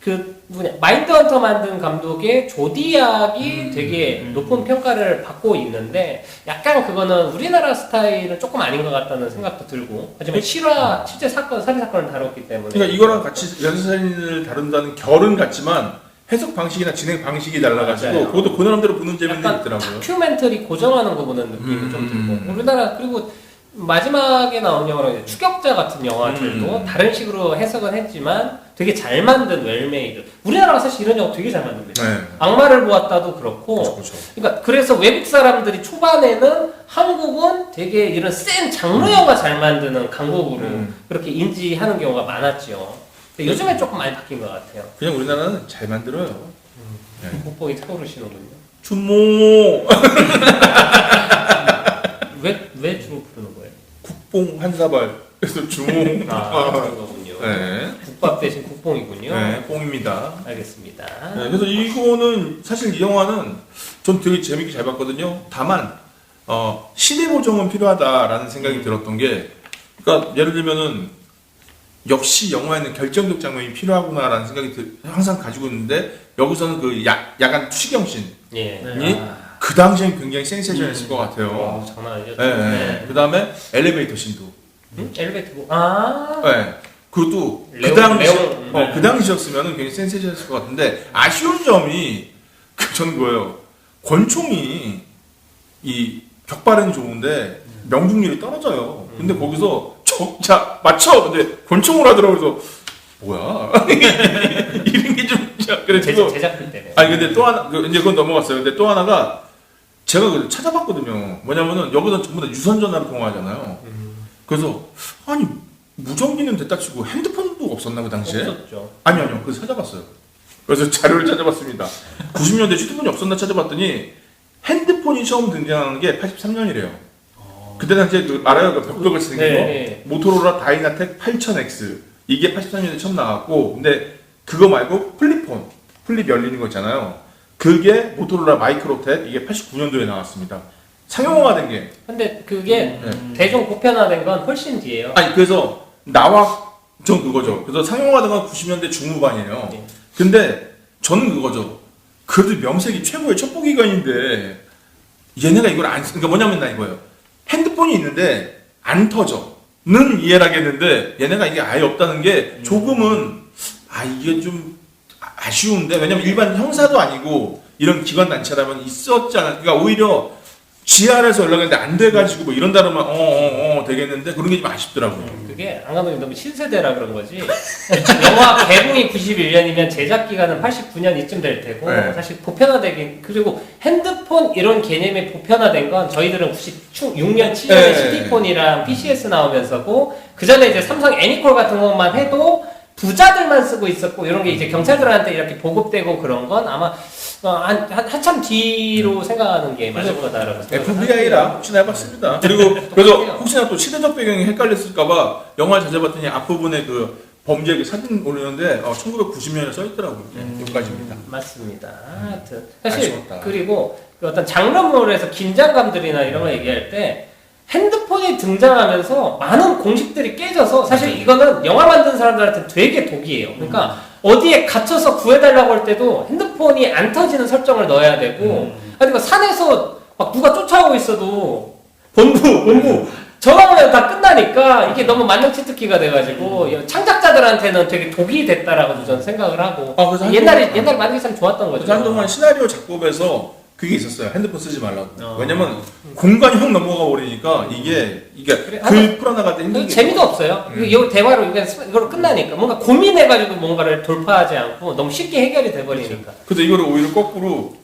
그 마인드헌터 만든 감독의 조디악이 되게 높은 평가를 받고 있는데 약간 그거는 우리나라 스타일은 조금 아닌 것 같다는 생각도 들고 하지만 실화 실제 사건 살인 사건을 다뤘기 때문에 그러니까 이거랑 같이 연쇄살인을 다룬다는 결은 같지만 해석 방식이나 진행 방식이 달라가지고 맞아요. 그것도 그 나름대로 보는 재미는 약간 있더라고요. 다큐멘터리 고정하는 거 보는 느낌이 좀 들고 우리나라 그리고 마지막에 나온 영화로 이제 추격자 같은 영화들도 다른 식으로 해석은 했지만 되게 잘 만든 웰메이드. 우리나라가 사실 이런 영화 되게 잘 만듭니다. 네. 악마를 보았다도 그렇고. 그렇죠. 그러니까 그래서 외국 사람들이 초반에는 한국은 되게 이런 센 장르 영화 잘 만드는 강국으로 그렇게 인지하는 경우가 많았죠. 근데 요즘엔 조금 많이 바뀐 것 같아요. 그냥 우리나라는 잘 만들어요. 네. 국뽕이 차오르시는군요. 준모 왜 주로 부르는 거예요? 국뽕 한 사발 그래서 주모 그런 거군요. 네. 국밥 대신 국뽕이군요. 네, 뽕입니다. 알겠습니다. 네, 그래서 이거는 사실 이 영화는 전 되게 재밌게 잘 봤거든요. 다만 시대 보정은 필요하다라는 생각이 들었던 게, 그러니까 예를 들면은 역시 영화에는 결정적 장면이 필요하구나라는 생각이 항상 가지고 있는데 여기서는 그 야간 투시경 씬이 예. 그 당시엔 굉장히 센세이션했을 것 같아요. 장난 아니죠. 네, 네. 그 다음에 엘리베이터 씬도. 엘리베이터 네. 그것도 그 당시였으면 굉장히 센세이션했을 것 같은데 아쉬운 점이 저는 뭐예요. 권총이 이 격발은 좋은데 명중률이 떨어져요. 근데 거기서 자 맞춰. 근데 권총으로 하더라고. 그래서 뭐야 이런 게 좀 그래서 제작비 때문에. 아니 근데 또 하나 이제 그건 넘어갔어요. 근데 또 하나가 제가 그걸 찾아봤거든요. 뭐냐면은 여기서 전부 다 유선 전화로 통화하잖아요. 그래서 아니 무전기는 됐다 치고 핸드폰도 없었나 그 당시에? 없었죠. 아니요. 그래서 찾아봤어요. 그래서 자료를 찾아봤습니다. 90년대 휴대폰이 없었나 찾아봤더니 핸드폰이 처음 등장한 게 83년이래요. 그때 당시에 그 알아요? 그 벽돌 같이 생긴 거. 네. 모토로라 다이나텍 8000X. 이게 83년에 처음 나왔고, 근데 그거 말고 플립 열리는 거 있잖아요. 그게 모토로라 마이크로텍, 이게 89년도에 나왔습니다. 상용화된 게. 근데 그게 대중 보편화된 건 훨씬 뒤에요. 아니, 그래서 전 그거죠. 그래서 상용화된 건 90년대 중후반이에요. 네. 근데 저는 그거죠. 그래도 명색이 최고의 첩보기관인데, 얘네가 이걸 그러니까 뭐냐면 나 이거예요. 핸드폰이 있는데 안 터져.는 이해를 하겠는데 얘네가 이게 아예 없다는 게 조금은 이게 좀 아쉬운데 왜냐면 일반 형사도 아니고 이런 기관 단체라면 있었지 않아. 그러니까 오히려 GR에서 연락했는데 안 돼가지고 뭐 이런다면 되겠는데 그런 게 좀 아쉽더라고요. 그게 안 감독님 너무 신세대라 그런 거지. 영화 개봉이 91년이면 제작 기간은 89년 이쯤 될 테고 네. 사실 보편화되긴 그리고 핸드폰 이런 개념이 보편화된 건 저희들은 96년 7년에 네. CD폰이랑 PCS 나오면서고 그 전에 이제 삼성 애니콜 같은 것만 해도 부자들만 쓰고 있었고 이런 게 이제 경찰들한테 이렇게 보급되고 그런 건 아마 한참 뒤로 생각하는 게 맞을 거다라고 FBI라 혹시나 해봤습니다. 그래서 혹시나 또 시대적 배경이 헷갈렸을까봐 영화를 찾아봤더니 앞부분에 그 범죄 그 사진 올리는데 1990년에 써있더라고요. 여기까지입니다. 맞습니다. 하여튼 사실 아쉬웠다. 그리고 그 어떤 장르물에서 긴장감들이나 이런 거 얘기할 때 핸드폰이 등장하면서 많은 공식들이 깨져서 사실 이거는 영화 만든 사람들한테 되게 독이에요. 그러니까 어디에 갇혀서 구해달라고 할 때도 핸드폰이 안 터지는 설정을 넣어야 되고 그러니까 산에서 막 누가 쫓아오고 있어도 본부 전화하면 다 끝나니까 이게 너무 만능치트키가 돼가지고 창작자들한테는 되게 독이 됐다라고 저는 생각을 하고 그래서 옛날에 만들기 참 좋았던 거죠. 그래서 한동안 시나리오 작업에서 그게 있었어요. 핸드폰 쓰지 말라고. 왜냐면 공간이 확 넘어가 버리니까 이게 그래, 글 풀어나갈 때 힘들게. 재미도 없어요. 이거 대화로 이걸로 끝나니까 뭔가 고민해가지고 뭔가를 돌파하지 않고 너무 쉽게 해결이 돼버리니까 그래서 이거를 오히려 거꾸로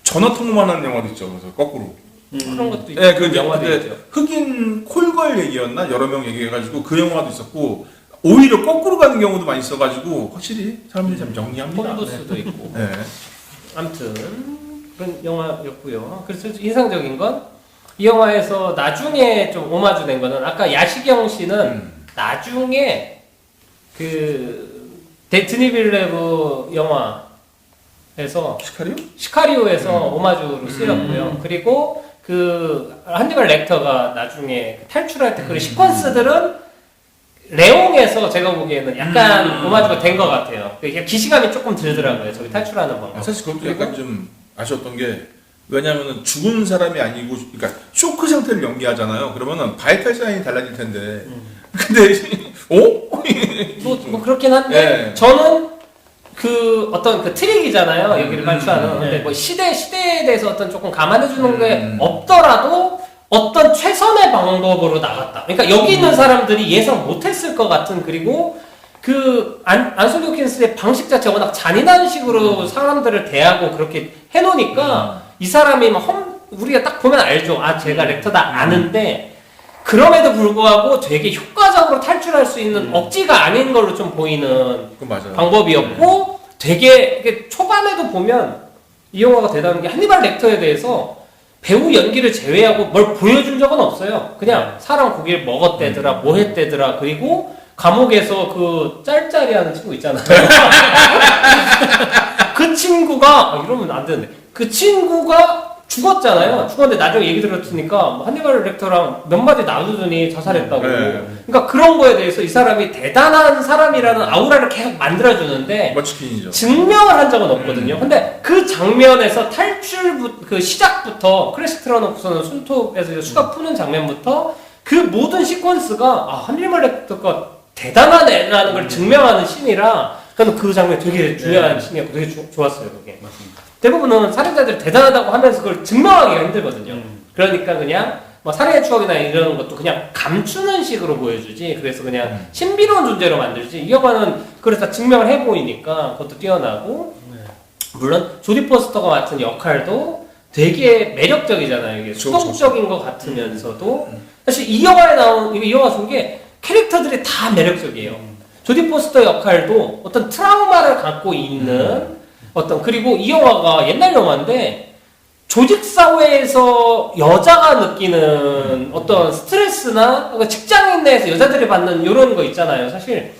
전화 통화만 하는 영화도 있죠. 그래서 거꾸로. 그런 것도 있고 네, 그 영화도 있죠. 흑인 콜걸 얘기였나 여러 명 얘기해가지고 그 영화도 있었고 오히려 거꾸로 가는 경우도 많이 있어가지고 확실히 사람들이 참 영리합니다. 폰부스도 있고. 네. 아무튼 그런 영화였고요. 그래서 인상적인 건 이 영화에서 나중에 좀 오마주 된 거는 아까 야시경 씨는 나중에 그 데트니 빌레브 영화에서 시카리오에서 오마주로 쓰였고요. 그리고 그 한니발 렉터가 나중에 탈출할 때 그 시퀀스들은 레옹에서 제가 보기에는 약간 오마주가 된 것 같아요. 기시감이 조금 들더라고요. 저기 탈출하는 방법. 사실 그것도 약간 좀 아쉬웠던 게 왜냐면은 죽은 사람이 아니고 그러니까 쇼크 상태를 연기하잖아요. 그러면은 바이탈 사인이 달라질 텐데. 근데 뭐 그렇긴 한데 네. 저는 그 어떤 그 트릭이잖아요. 여기를 탈출하는. 근데 뭐 시대에 대해서 어떤 조금 감안해 주는 게 없더라도 어떤 최선의 방법으로 나갔다. 그러니까 여기 있는 사람들이 예상 못했을 것 같은 그리고 그 안소니 호킨스의 방식 자체가 워낙 잔인한 식으로 사람들을 대하고 그렇게 해놓으니까 이 사람이 막 우리가 딱 보면 알죠. 아 제가 렉터다 아는데 그럼에도 불구하고 되게 효과적으로 탈출할 수 있는 억지가 아닌 걸로 좀 보이는 방법이었고 되게 이게 초반에도 보면 이 영화가 대단한 게 한니발 렉터에 대해서 배우 연기를 제외하고 뭘 보여준 적은 없어요. 그냥 사람 고기를 먹었대더라, 뭐 했대더라. 그리고 감옥에서 그 짤짤이 하는 친구 있잖아요. 그 친구가 이러면 안 되는데 그 친구가 죽었잖아요. 죽었는데 나중에 얘기 들었으니까 한니발 렉터랑 몇 마디 나누더니 자살했다고. 그러니까 그런 거에 대해서 이 사람이 대단한 사람이라는 아우라를 계속 만들어주는데 멋지긴이죠. 증명을 한 적은 없거든요. 근데 그 장면에서 그 시작부터 크래시 틀어놓고서는 손톱에서 수갑 푸는 장면부터 그 모든 시퀀스가 한니발 렉터가 대단한 애라는 걸 증명하는 씬이라 저는 그 장면이 되게 중요한 씬이었고 되게 좋았어요. 그게. 맞습니다. 대부분은 살인자들이 대단하다고 하면서 그걸 증명하기가 힘들거든요. 그러니까 그냥 뭐 살인의 추억이나 이런 것도 그냥 감추는 식으로 보여주지. 그래서 그냥 신비로운 존재로 만들지. 이 영화는 그래서 증명을 해 보이니까 그것도 뛰어나고 물론 조디 포스터가 맡은 역할도 되게 매력적이잖아요. 이게 수동적인 것 같으면서도 사실 이 영화에 나온 이 영화 속에 캐릭터들이 다 매력적이에요. 조디 포스터 역할도 어떤 트라우마를 갖고 있는 어떤 그리고 이 영화가 옛날 영화인데 조직 사회에서 여자가 느끼는 어떤 스트레스나 직장인 내에서 여자들이 받는 이런 거 있잖아요. 사실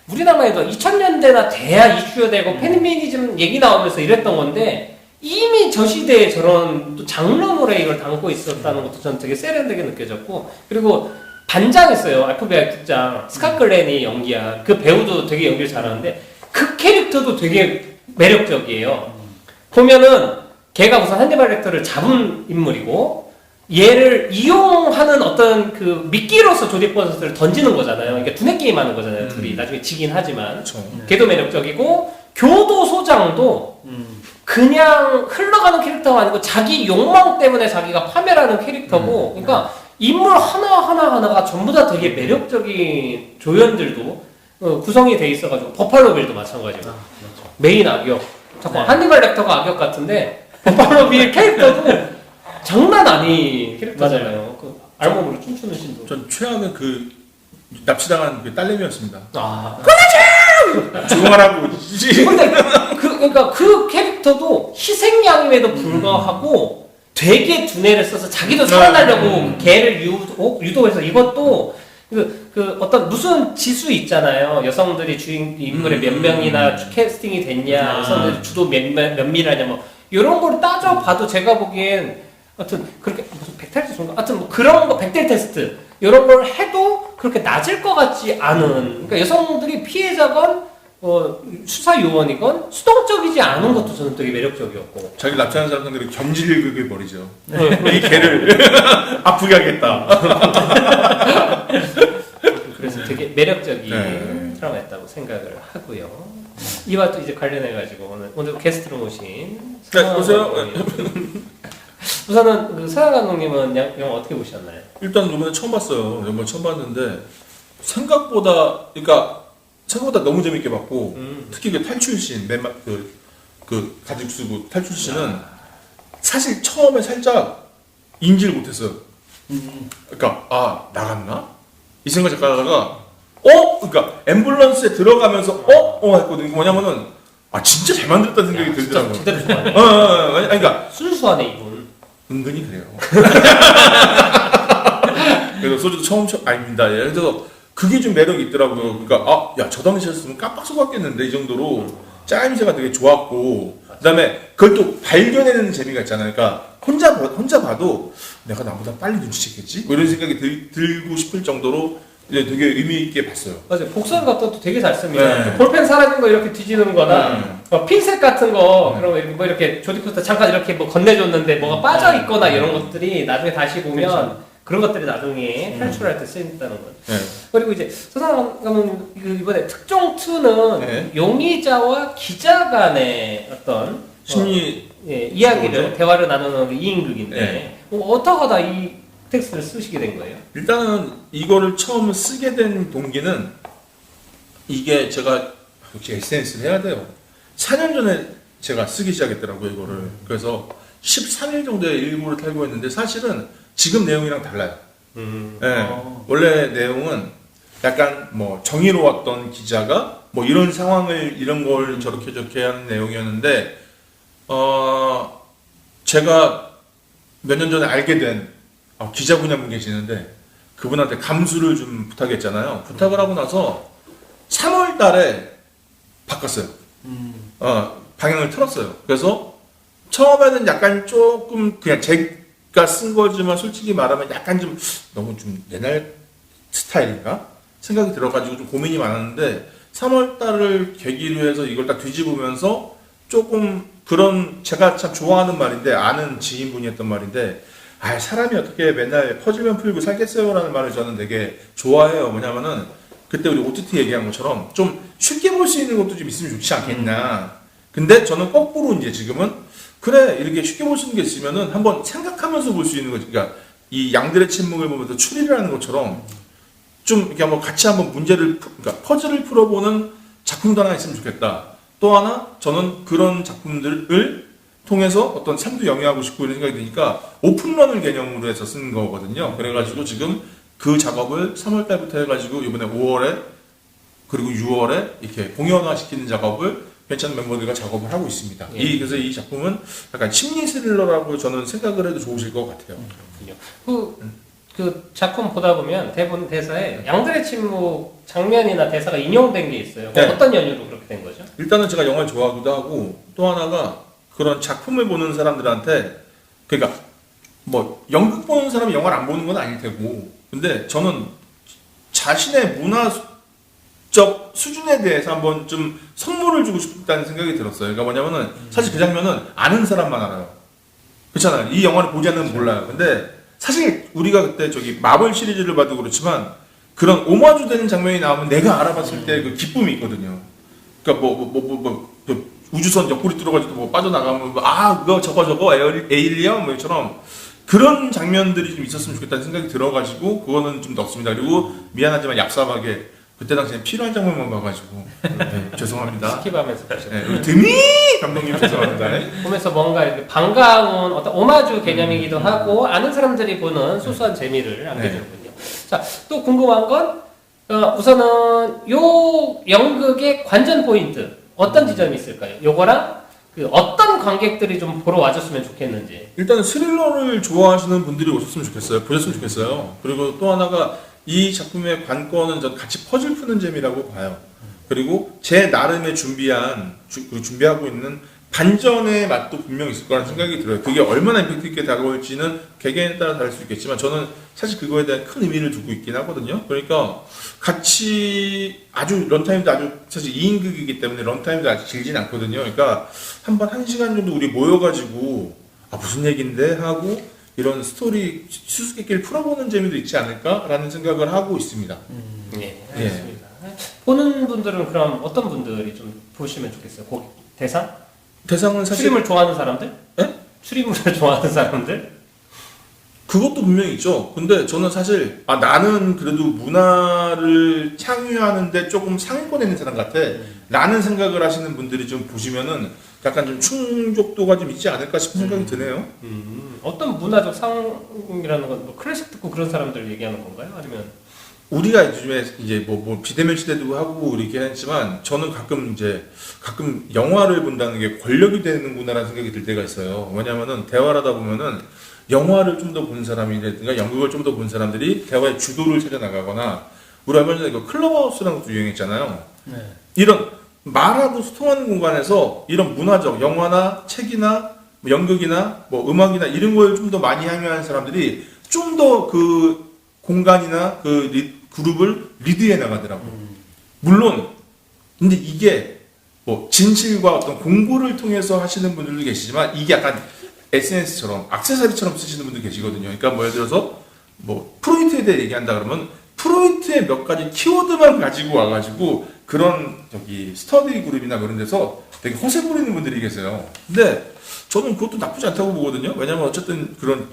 우리나라에도 2000년대나 돼야 이슈가 되고 페미니즘 얘기 나오면서 이랬던 건데 이미 저 시대에 저런 또 장르물에 이걸 담고 있었다는 것도 저는 되게 세련되게 느껴졌고 그리고 반장했어요. FBI 국장 스캇 글렌이 연기한 그 배우도 되게 연기를 잘하는데 그 캐릭터도 되게 매력적이에요. 보면은 걔가 우선 한니발 렉터를 잡은 인물이고 얘를 이용하는 어떤 그 미끼로서 조디 포스터를 던지는 거잖아요. 그러니까 두뇌 게임 하는 거잖아요. 둘이 나중에 지긴 하지만 걔도 매력적이고 교도소장도 그냥 흘러가는 캐릭터가 아니고 자기 욕망 때문에 자기가 파멸하는 캐릭터고 그러니까 인물 하나가 전부 다 되게 매력적인 조연들도 구성이 돼 있어가지고 버팔로 빌도 마찬가지고 메인 악역 잠깐 한니발 렉터가 악역 같은데 버팔로 빌 캐릭터도 장난 아닌 캐릭터잖아요. 그 알몸으로 춤추는 신도 전 최악은 그 납치당한 그 딸내미였습니다. 그렇지! 조용하라고. 근데 그러니까 그 캐릭터도 희생양임에도 불구하고 되게 두뇌를 써서 자기도 살아나려고 걔를 유도해서 이것도 그 어떤 무슨 지수 있잖아요. 여성들이 주인 인물의 몇 명이나 캐스팅이 됐냐, 여성들이 주도 몇 미라냐 뭐 이런 걸 따져봐도 제가 보기엔 하여튼 그렇게 무슨 백탈 테스트인가? 하여튼 뭐 그런 거 백달 테스트 이런 걸 해도 그렇게 낮을 것 같지 않은. 그러니까 여성들이 피해자건 수사 요원이건 수동적이지 않은 것도 저는 되게 매력적이었고. 자기 납치하는 사람 상대로 겸질극을 벌이죠. 이 개를 아프게 하겠다. 그래서 되게 매력적인 드라마였다고 생각을 하고요. 이와 또 이제 관련해가지고 오늘 게스트로 모신 네, 보세요. 우선은 그 서양 감독님은 영화 어떻게 보셨나요? 일단 이번에 처음 봤어요. 이번 처음 봤는데 생각보다 너무 재밌게 봤고 특히 그 탈출씬 그 가죽 쓰고 탈출씬은 사실 처음에 살짝 인지를 못했어요. 그러니까 나갔나? 이 생각 잠깐 하다가 그러니까 앰뷸런스에 들어가면서 했거든요. 뭐냐면은 진짜 잘 만들었다는 생각이 들더라고요. 진짜 제대로 좋아요. 그러니까 순수하네 이분. 은근히 그래요. 그래서 소주도 처음 아닙니다. 그래서 그게 좀 매력이 있더라고요. 그러니까 저 당시였으면 깜빡 속았겠는데 이 정도로 짜임새가 되게 좋았고 그다음에 그걸 또 발견해내는 재미가 있잖아요. 그러니까 혼자 봐도 내가 나보다 빨리 눈치챘겠지? 뭐 이런 생각이 들고 싶을 정도로 네, 되게 의미 있게 봤어요. 맞아요. 복선 같은 것도 되게 잘 씁니다. 네. 볼펜 사라진 거 이렇게 뒤지는 거나 핀셋 같은 거 그런 거 뭐 이렇게 조디 포스터 잠깐 이렇게 뭐 건네줬는데 뭐가 빠져 있거나 이런 것들이 나중에 다시 보면 그런 것들이 나중에 탈출할 때 쓰인다는 거죠. 네. 그리고 이제 서상 감독님 이번에 특종 2는 네. 용의자와 기자 간의 어떤 심리 이야기를 그거죠? 대화를 나누는 2인극인데 네. 어떻게 하다 이 텍스트를 쓰시게 된 거예요? 일단은 이거를 처음 쓰게 된 동기는 이게 제가 역시 SNS를 해야 돼요. 4년 전에 제가 쓰기 시작했더라고요, 이거를. 그래서 13일 정도의 일부를 탈고 했는데 사실은 지금 내용이랑 달라요. 네. 원래 내용은 약간 뭐 정의로웠던 기자가 뭐 이런 상황을 이런 걸 저렇게 하는 내용이었는데 제가 몇 년 전에 알게 된 기자분이 한 분 계시는데 그분한테 감수를 좀 부탁했잖아요. 부탁을 하고 나서 3월 달에 바꿨어요. 방향을 틀었어요. 그래서 처음에는 약간 조금 그냥 제가 쓴 거지만 솔직히 말하면 약간 좀 너무 좀 옛날 스타일인가? 생각이 들어가지고 좀 고민이 많았는데 3월 달을 계기로 해서 이걸 딱 뒤집으면서 조금 그런 제가 참 좋아하는 말인데 아는 지인분이 했던 말인데 사람이 어떻게 맨날 퍼즐만 풀고 살겠어요? 라는 말을 저는 되게 좋아해요. 뭐냐면은 그때 우리 OTT 얘기한 것처럼 좀 쉽게 볼 수 있는 것도 좀 있으면 좋지 않겠나. 근데 저는 거꾸로 이제 지금은 그래 이렇게 쉽게 볼 수 있는 게 있으면은 한번 생각하면서 볼 수 있는 거지. 그러니까 이 양들의 침묵을 보면서 추리를 하는 것처럼 좀 이렇게 한번 같이 한번 문제를 그러니까 퍼즐을 풀어보는 작품도 하나 있으면 좋겠다. 또 하나 저는 그런 작품들을 통해서 어떤 삶도 영위하고 싶고 이런 생각이 드니까 오픈런을 개념으로 해서 쓴 거거든요. 그래가지고 지금 그 작업을 3월 달부터 해가지고 이번에 5월에 그리고 6월에 이렇게 공연화 시키는 작업을 괜찮은 멤버들과 작업을 하고 있습니다. 예. 그래서 이 작품은 약간 심리 스릴러라고 저는 생각을 해도 좋으실 것 같아요. 그 작품 보다 보면 대부분 대사에 양들의 침묵 장면이나 대사가 인용된 게 있어요. 네. 어떤 연유로 그렇게 된 거죠? 일단은 제가 영화를 좋아하기도 하고 또 하나가 그런 작품을 보는 사람들한테 그러니까 뭐 연극 보는 사람이 영화를 안 보는 건 아닐 테고 근데 저는 자신의 문화적 수준에 대해서 한번 좀 선물을 주고 싶다는 생각이 들었어요. 그러니까 뭐냐면은 사실 그 장면은 아는 사람만 알아요. 그렇잖아요. 이 영화를 보지 않으면 몰라요. 근데 사실 우리가 그때 저기 마블 시리즈를 봐도 그렇지만 그런 오마주 되는 장면이 나오면 내가 알아봤을 때 그 기쁨이 있거든요. 그러니까 그 우주선 옆구리 뚫어가지고 뭐 빠져나가면 그거 저거 에일리언 뭐 이처럼 그런 장면들이 좀 있었으면 좋겠다는 생각이 들어가지고 그거는 좀 넣었습니다. 그리고 미안하지만 얍삽하게 그때 당시에 필요한 장면만 봐가지고 네, 죄송합니다. 스킵하면서 보셨어요. 네, 드미 감독님 죄송합니다. 보면서 뭔가 이렇게 반가운 어떤 오마주 개념이기도 하고 아는 사람들이 보는 소소한 재미를 안겨주는군요. 자, 또 궁금한 건 우선은 요 연극의 관전 포인트 어떤 지점이 있을까요? 요거랑 그 어떤 관객들이 좀 보러 와줬으면 좋겠는지. 일단은 스릴러를 좋아하시는 분들이 오셨으면 좋겠어요. 보셨으면 좋겠어요. 그리고 또 하나가 이 작품의 관건은 전 같이 퍼즐 푸는 재미라고 봐요. 그리고 제 나름의 준비하고 있는 반전의 맛도 분명히 있을 거라는 생각이 들어요. 그게 얼마나 임팩트 있게 다가올지는 개개인에 따라 다를 수 있겠지만 저는 사실 그거에 대한 큰 의미를 두고 있긴 하거든요. 그러니까 같이 아주 런타임도 아주 사실 2인극이기 때문에 런타임도 아직 길진 않거든요. 그러니까 한번 1시간 정도 우리 모여가지고 무슨 얘긴데 하고 이런 스토리 수수께끼를 풀어보는 재미도 있지 않을까라는 생각을 하고 있습니다. 네, 알겠습니다. 보는 분들은 그럼 어떤 분들이 좀 보시면 좋겠어요? 대상은 사실 추리물 좋아하는 사람들? 네? 추리물을 좋아하는 사람들? 그것도 분명히 있죠. 근데 저는 사실 나는 그래도 문화를 창유하는데 조금 상위권에 있는 사람 같아 라는 생각을 하시는 분들이 좀 보시면은 약간 좀 충족도가 좀 있지 않을까 싶은 생각이 드네요. 어떤 문화적 상이라는 건 뭐 클래식 듣고 그런 사람들 얘기하는 건가요? 아니면 우리가 요즘에 이제 뭐 비대면 시대도 하고 이렇게 했지만 저는 가끔 영화를 본다는 게 권력이 되는구나라는 생각이 들 때가 있어요. 왜냐면은 대화를 하다 보면은 영화를 좀 더 본 사람이라든가 연극을 좀 더 본 사람들이 대화의 주도를 찾아 나가거나 우리 얼마 전에 그 클럽하우스라는 것도 유행했잖아요. 네. 이런 말하고 소통하는 공간에서 이런 문화적 영화나 책이나 뭐 연극이나 뭐 음악이나 이런 걸 좀 더 많이 향유하는 사람들이 좀 더 그 공간이나 그 그룹을 리드해 나가더라고요. 물론 근데 이게 뭐 진실과 어떤 공부를 통해서 하시는 분들도 계시지만 이게 약간 SNS처럼 액세서리처럼 쓰시는 분도 계시거든요. 그러니까 뭐 예를 들어서 뭐 프로이트에 대해 얘기한다 그러면 프로이트의 몇 가지 키워드만 가지고 와가지고 그런 저기 스터디 그룹이나 그런 데서 되게 허세 부리는 분들이 계세요. 근데 저는 그것도 나쁘지 않다고 보거든요. 왜냐면 어쨌든 그런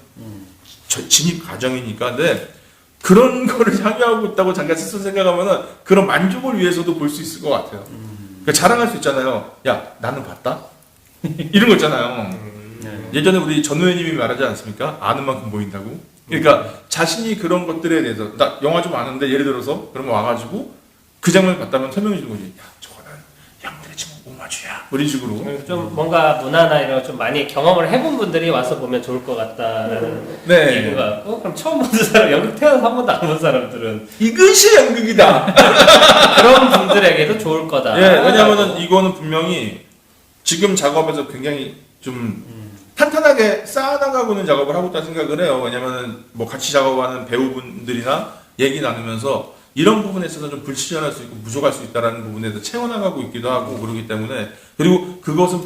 진입 과정이니까. 근데 그런 거를 향유하고 있다고 자기가 스스로 생각하면은 그런 만족을 위해서도 볼 수 있을 것 같아요. 그러니까 자랑할 수 있잖아요. 야, 나는 봤다? 이런 거 있잖아요. 예전에 우리 전 의원님이 말하지 않습니까? 아는 만큼 보인다고. 그러니까 자신이 그런 것들에 대해서 나 영화 좀 아는데 예를 들어서 그러면 와가지고 그 장면을 봤다면 설명해 주는 거지. 야, 저거는 양들의 친구 오마주야. 뭐 이런 식으로. 좀 뭔가 문화나 이런 거 좀 많이 경험을 해본 분들이 와서 보면 좋을 것 같다라는 네. 얘기인 것 같고, 그럼 처음 보는 사람, 연극 태어나서 한 번도 안 본 사람들은 이것이 연극이다. 그런 분들에게도 좋을 거다. 예, 왜냐면은 이거는 분명히 지금 작업에서 굉장히 좀 탄탄하게 쌓아나가고 있는 작업을 하고 있다는 생각을 해요. 왜냐면은 뭐 같이 작업하는 배우분들이나 얘기 나누면서 이런 부분에 있어서 좀 불친절할 수 있고 부족할 수 있다는 부분에서 채워나가고 있기도 하고 그러기 때문에, 그리고 그것은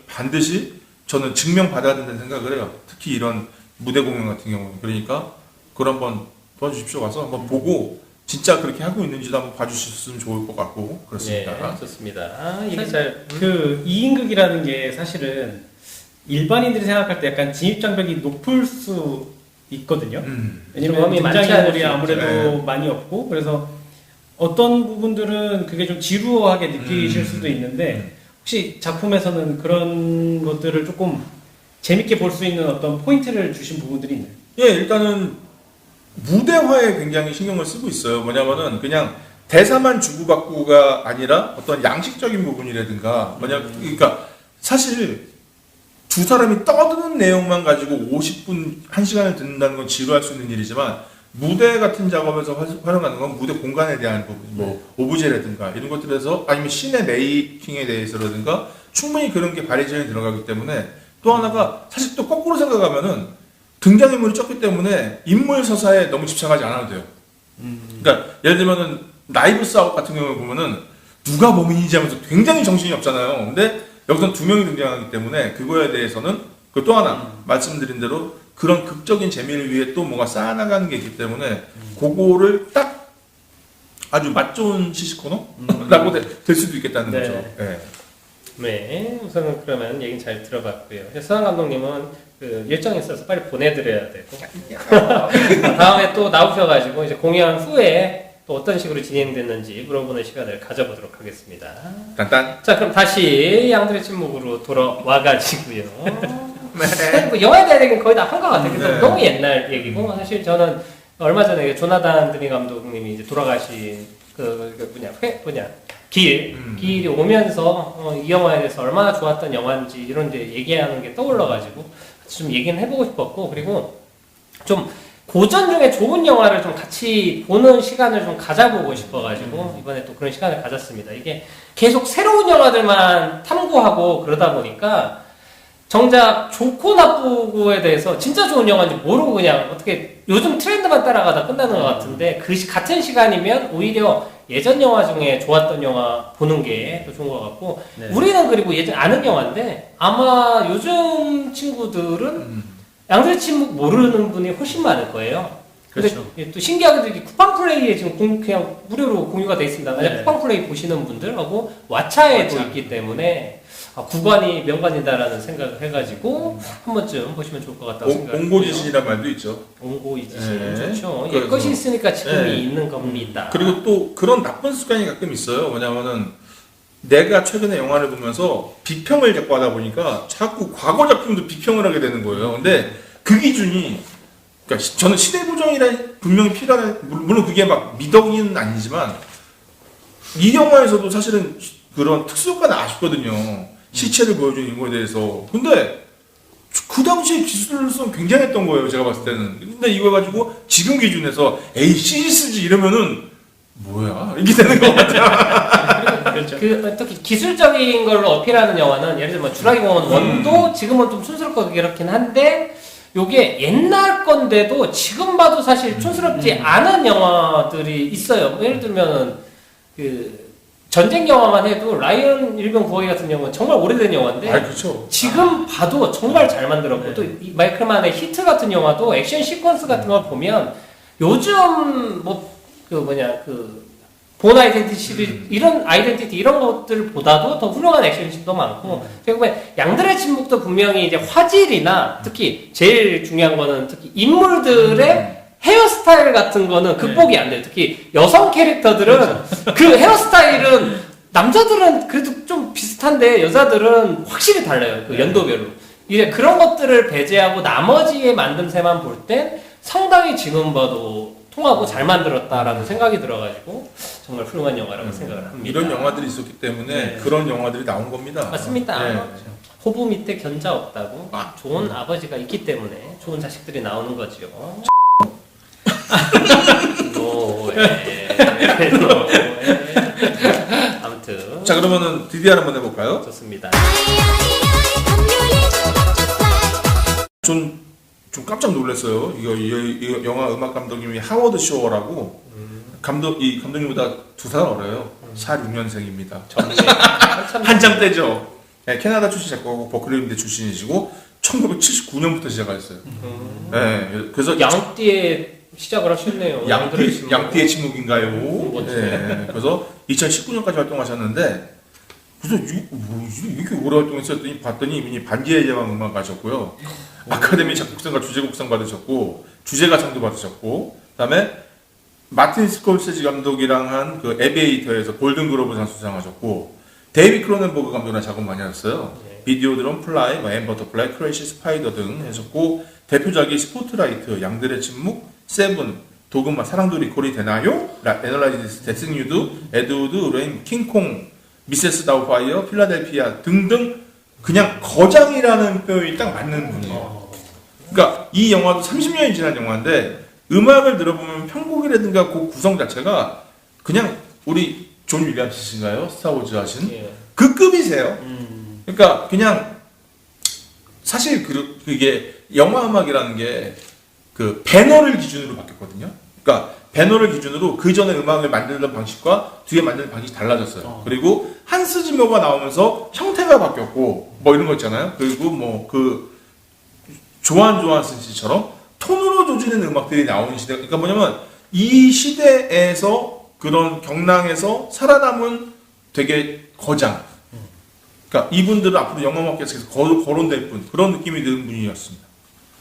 반드시 저는 증명받아야 된다는 생각을 해요. 특히 이런 무대 공연 같은 경우는. 그러니까 그걸 한번 도와주십시오. 와서 한번 보고 진짜 그렇게 하고 있는지도 한번 봐주셨으면 좋을 것 같고 그렇습니다. 네, 좋습니다. 이게 잘 그 2인극이라는 게 사실은 일반인들이 생각할 때 약간 진입장벽이 높을 수 있거든요. 왜냐면 경험이 많지 등장인물이 않을 수 아무래도 있죠. 많이 없고, 그래서 어떤 부분들은 그게 좀 지루하게 느끼실 수도 있는데, 혹시 작품에서는 그런 것들을 조금 재밌게 볼 수 있는 어떤 포인트를 주신 부분들이 있나요? 예, 일단은 무대화에 굉장히 신경을 쓰고 있어요. 뭐냐면은 그냥 대사만 주고받고가 아니라 어떤 양식적인 부분이라든가, 그러니까 사실 두 사람이 떠드는 내용만 가지고 50분, 1시간을 듣는다는 건 지루할 수 있는 일이지만, 무대 같은 작업에서 활용하는 건 무대 공간에 대한 부분, 뭐 오브제라든가 이런 것들에서, 아니면 씬의 메이킹에 대해서라든가 충분히 그런 게 바리에이션이 들어가기 때문에, 또 하나가 사실 또 거꾸로 생각하면은 등장인물이 적기 때문에 인물 서사에 너무 집착하지 않아도 돼요. 그러니까 예를 들면은 라이브 싸움 같은 경우에 보면은 누가 범인이지 하면서 굉장히 정신이 없잖아요. 근데 여기서는 두 명이 등장하기 때문에 그거에 대해서는 그 또 하나 말씀드린 대로 그런 극적인 재미를 위해 또 뭔가 쌓아나가는 게 있기 때문에 그거를 딱 아주 맛 좋은 시시코너라고 될 수도 있겠다는 네. 거죠. 네. 네, 우선은 그러면 얘기는 잘 들어봤고요. 서양 감독님은 그 일정이 있어서 빨리 보내드려야 되고 다음에 또 나오셔가지고 이제 공연 후에 또 어떤 식으로 진행됐는지 물어보는 시간을 가져보도록 하겠습니다. 딴딴. 자, 그럼 다시 양들의 침묵으로 돌아와가지고요. 네. 뭐 영화에 대한 얘기는 거의 다 한 것 같아요. 그래서 네. 너무 옛날 얘기고, 사실 저는 얼마 전에 조나단 드니 감독님이 이제 돌아가신 길이 오면서 이 영화에 대해서 얼마나 좋았던 영화인지 이런 데 얘기하는 게 떠올라가지고 같이 좀 얘기는 해보고 싶었고, 그리고 좀 고전 중에 좋은 영화를 좀 같이 보는 시간을 좀 가져보고 싶어가지고 이번에 또 그런 시간을 가졌습니다. 이게 계속 새로운 영화들만 탐구하고 그러다 보니까 정작 좋고 나쁘고에 대해서 진짜 좋은 영화인지 모르고 그냥 어떻게 요즘 트렌드만 따라가다 끝나는 것 같은데, 같은 시간이면 오히려 예전 영화 중에 좋았던 영화 보는 게 더 좋은 것 같고, 네. 우리는 그리고 예전 아는 영화인데 아마 요즘 친구들은 양들의 침묵 모르는 분이 훨씬 많을 거예요. 근데 그렇죠. 또 신기하게도 이게 쿠팡 플레이에 지금 그냥 무료로 공유가 돼 있습니다. 만약 네. 쿠팡 플레이 보시는 분들하고 왓챠에도 있기 때문에 구관이 명관이다라는 생각을 해가지고 한 번쯤 보시면 좋을 것 같다고 생각해요. 옹고지신이란 말도 있죠. 옹고이지신 네. 좋죠. 그래서- 옛것이 있으니까 지금이 네. 있는 겁니다. 그리고 또 그런 나쁜 습관이 가끔 있어요. 뭐냐면은 내가 최근에 영화를 보면서 비평을 자꾸 하다 보니까 자꾸 과거 작품도 비평을 하게 되는 거예요. 근데 그 기준이, 그러니까 저는 시대 고정이라 분명히 필요한, 물론 그게 막 미덕이는 아니지만 이 영화에서도 사실은 그런 특수효과는 아쉽거든요. 시체를 보여주는 거에 대해서. 근데 그 당시에 기술로서는 굉장했던 거예요, 제가 봤을 때는. 근데 이거 가지고 지금 기준에서 에이 CG쓰지 이러면은 뭐야 이렇게 되는 것 같아요. 그렇죠. 특히 기술적인 걸로 어필하는 영화는 예를 들면 주라기 공원 원도 지금은 좀 촌스럽고 그렇긴 한데 요게 옛날 건데도 지금 봐도 사실 촌스럽지 않은 영화들이 있어요. 뭐 예를 들면 그 전쟁 영화만 해도 라이언 일병 구하기 같은 영화는 정말 오래된 영화인데 그렇죠. 지금 봐도 정말 잘 만들었고 또 이 마이클 만의 히트 같은 영화도 액션 시퀀스 같은 걸 보면 요즘 뭐 그 뭐냐 그 본 아이덴티티 시리즈 이런 아이덴티티 이런 것들보다도 더 훌륭한 액션씬도 많고 결국에 양들의 침묵도 분명히 이제 화질이나 특히 제일 중요한 거는 특히 인물들의 헤어스타일 같은 거는 극복이 안 돼요. 특히 여성 캐릭터들은 그 헤어스타일은 남자들은 그래도 좀 비슷한데 여자들은 확실히 달라요. 그 연도별로. 이제 그런 것들을 배제하고 나머지의 만듦새만 볼 땐 상당히 지금 봐도 통하고 잘 만들었다라는 생각이 들어가지고 정말 훌륭한 영화라고 생각을 합니다. 이런 영화들이 있었기 때문에 그런 영화들이 나온 겁니다. 맞습니다. 네. 호부 밑에 견자 없다고 아. 좋은 아버지가 있기 때문에 좋은 자식들이 나오는 거지요. 아무튼 자, 그러면은 DDR 한번 해볼까요? 좋습니다. 좀 깜짝 놀랐어요. 이거 영화 음악 감독님이 하워드 쇼어라고 이 감독님보다 2살 어려요. 46년생입니다. 한참 때죠. 네, 캐나다 출신 작곡하고 버클리 음대 출신이시고 1979년부터 시작하셨어요. 네, 그래서 양띠에 시작을 하셨네요. 양띠의 침묵인가요? 멋지네. 네, 그래서 2019년까지 활동하셨는데 그래서 이렇게 오래 활동했었더니 봤더니 이분이 반지의 제왕 음악 가셨고요. 아카데미 작곡상과 주제곡상 받으셨고 주제가상도 받으셨고 그다음에 마틴 스콜세지 감독이랑 한 그 에비에이터에서 골든글로브상 수상하셨고 데이비 크로넨버그 감독이랑 작업 많이 하셨어요. 비디오드럼 플라이, 엠버터플라이, 크래시, 스파이더 등 하셨고 대표작이 스포트라이트, 양들의 침묵, 세븐, 도그마, 사랑도 리콜이 되나요? 에널라이즈 데스뉴드, 에드우드, 레인, 킹콩, 미세스 다우파이어, 필라델피아 등등 그냥 거장이라는 표현이 딱 맞는 분이에요. 그러니까 이 영화도 30년이 지난 영화인데 음악을 들어보면 편곡이라든가 곡 구성 자체가 그냥 우리 존 윌리엄스인가요? 스타워즈 하신 그 급이세요. 그러니까 그냥 사실 그게 영화 음악이라는 게 그 배너를 기준으로 바뀌었거든요. 그러니까 배너를 기준으로 그 전에 음악을 만들던 방식과 뒤에 만드는 방식이 달라졌어요. 그리고 한스 짐머가 나오면서 형태가 바뀌었고 뭐 이런 거 있잖아요. 그리고 뭐 그 조한 조한슨 씨처럼 톤으로 조지는 음악들이 나오는 시대. 그러니까 뭐냐면 이 시대에서 그런 경랑에서 살아남은 되게 거장. 그러니까 이분들은 앞으로 영화음악계에서 거론될 분 그런 느낌이 드는 분이었습니다.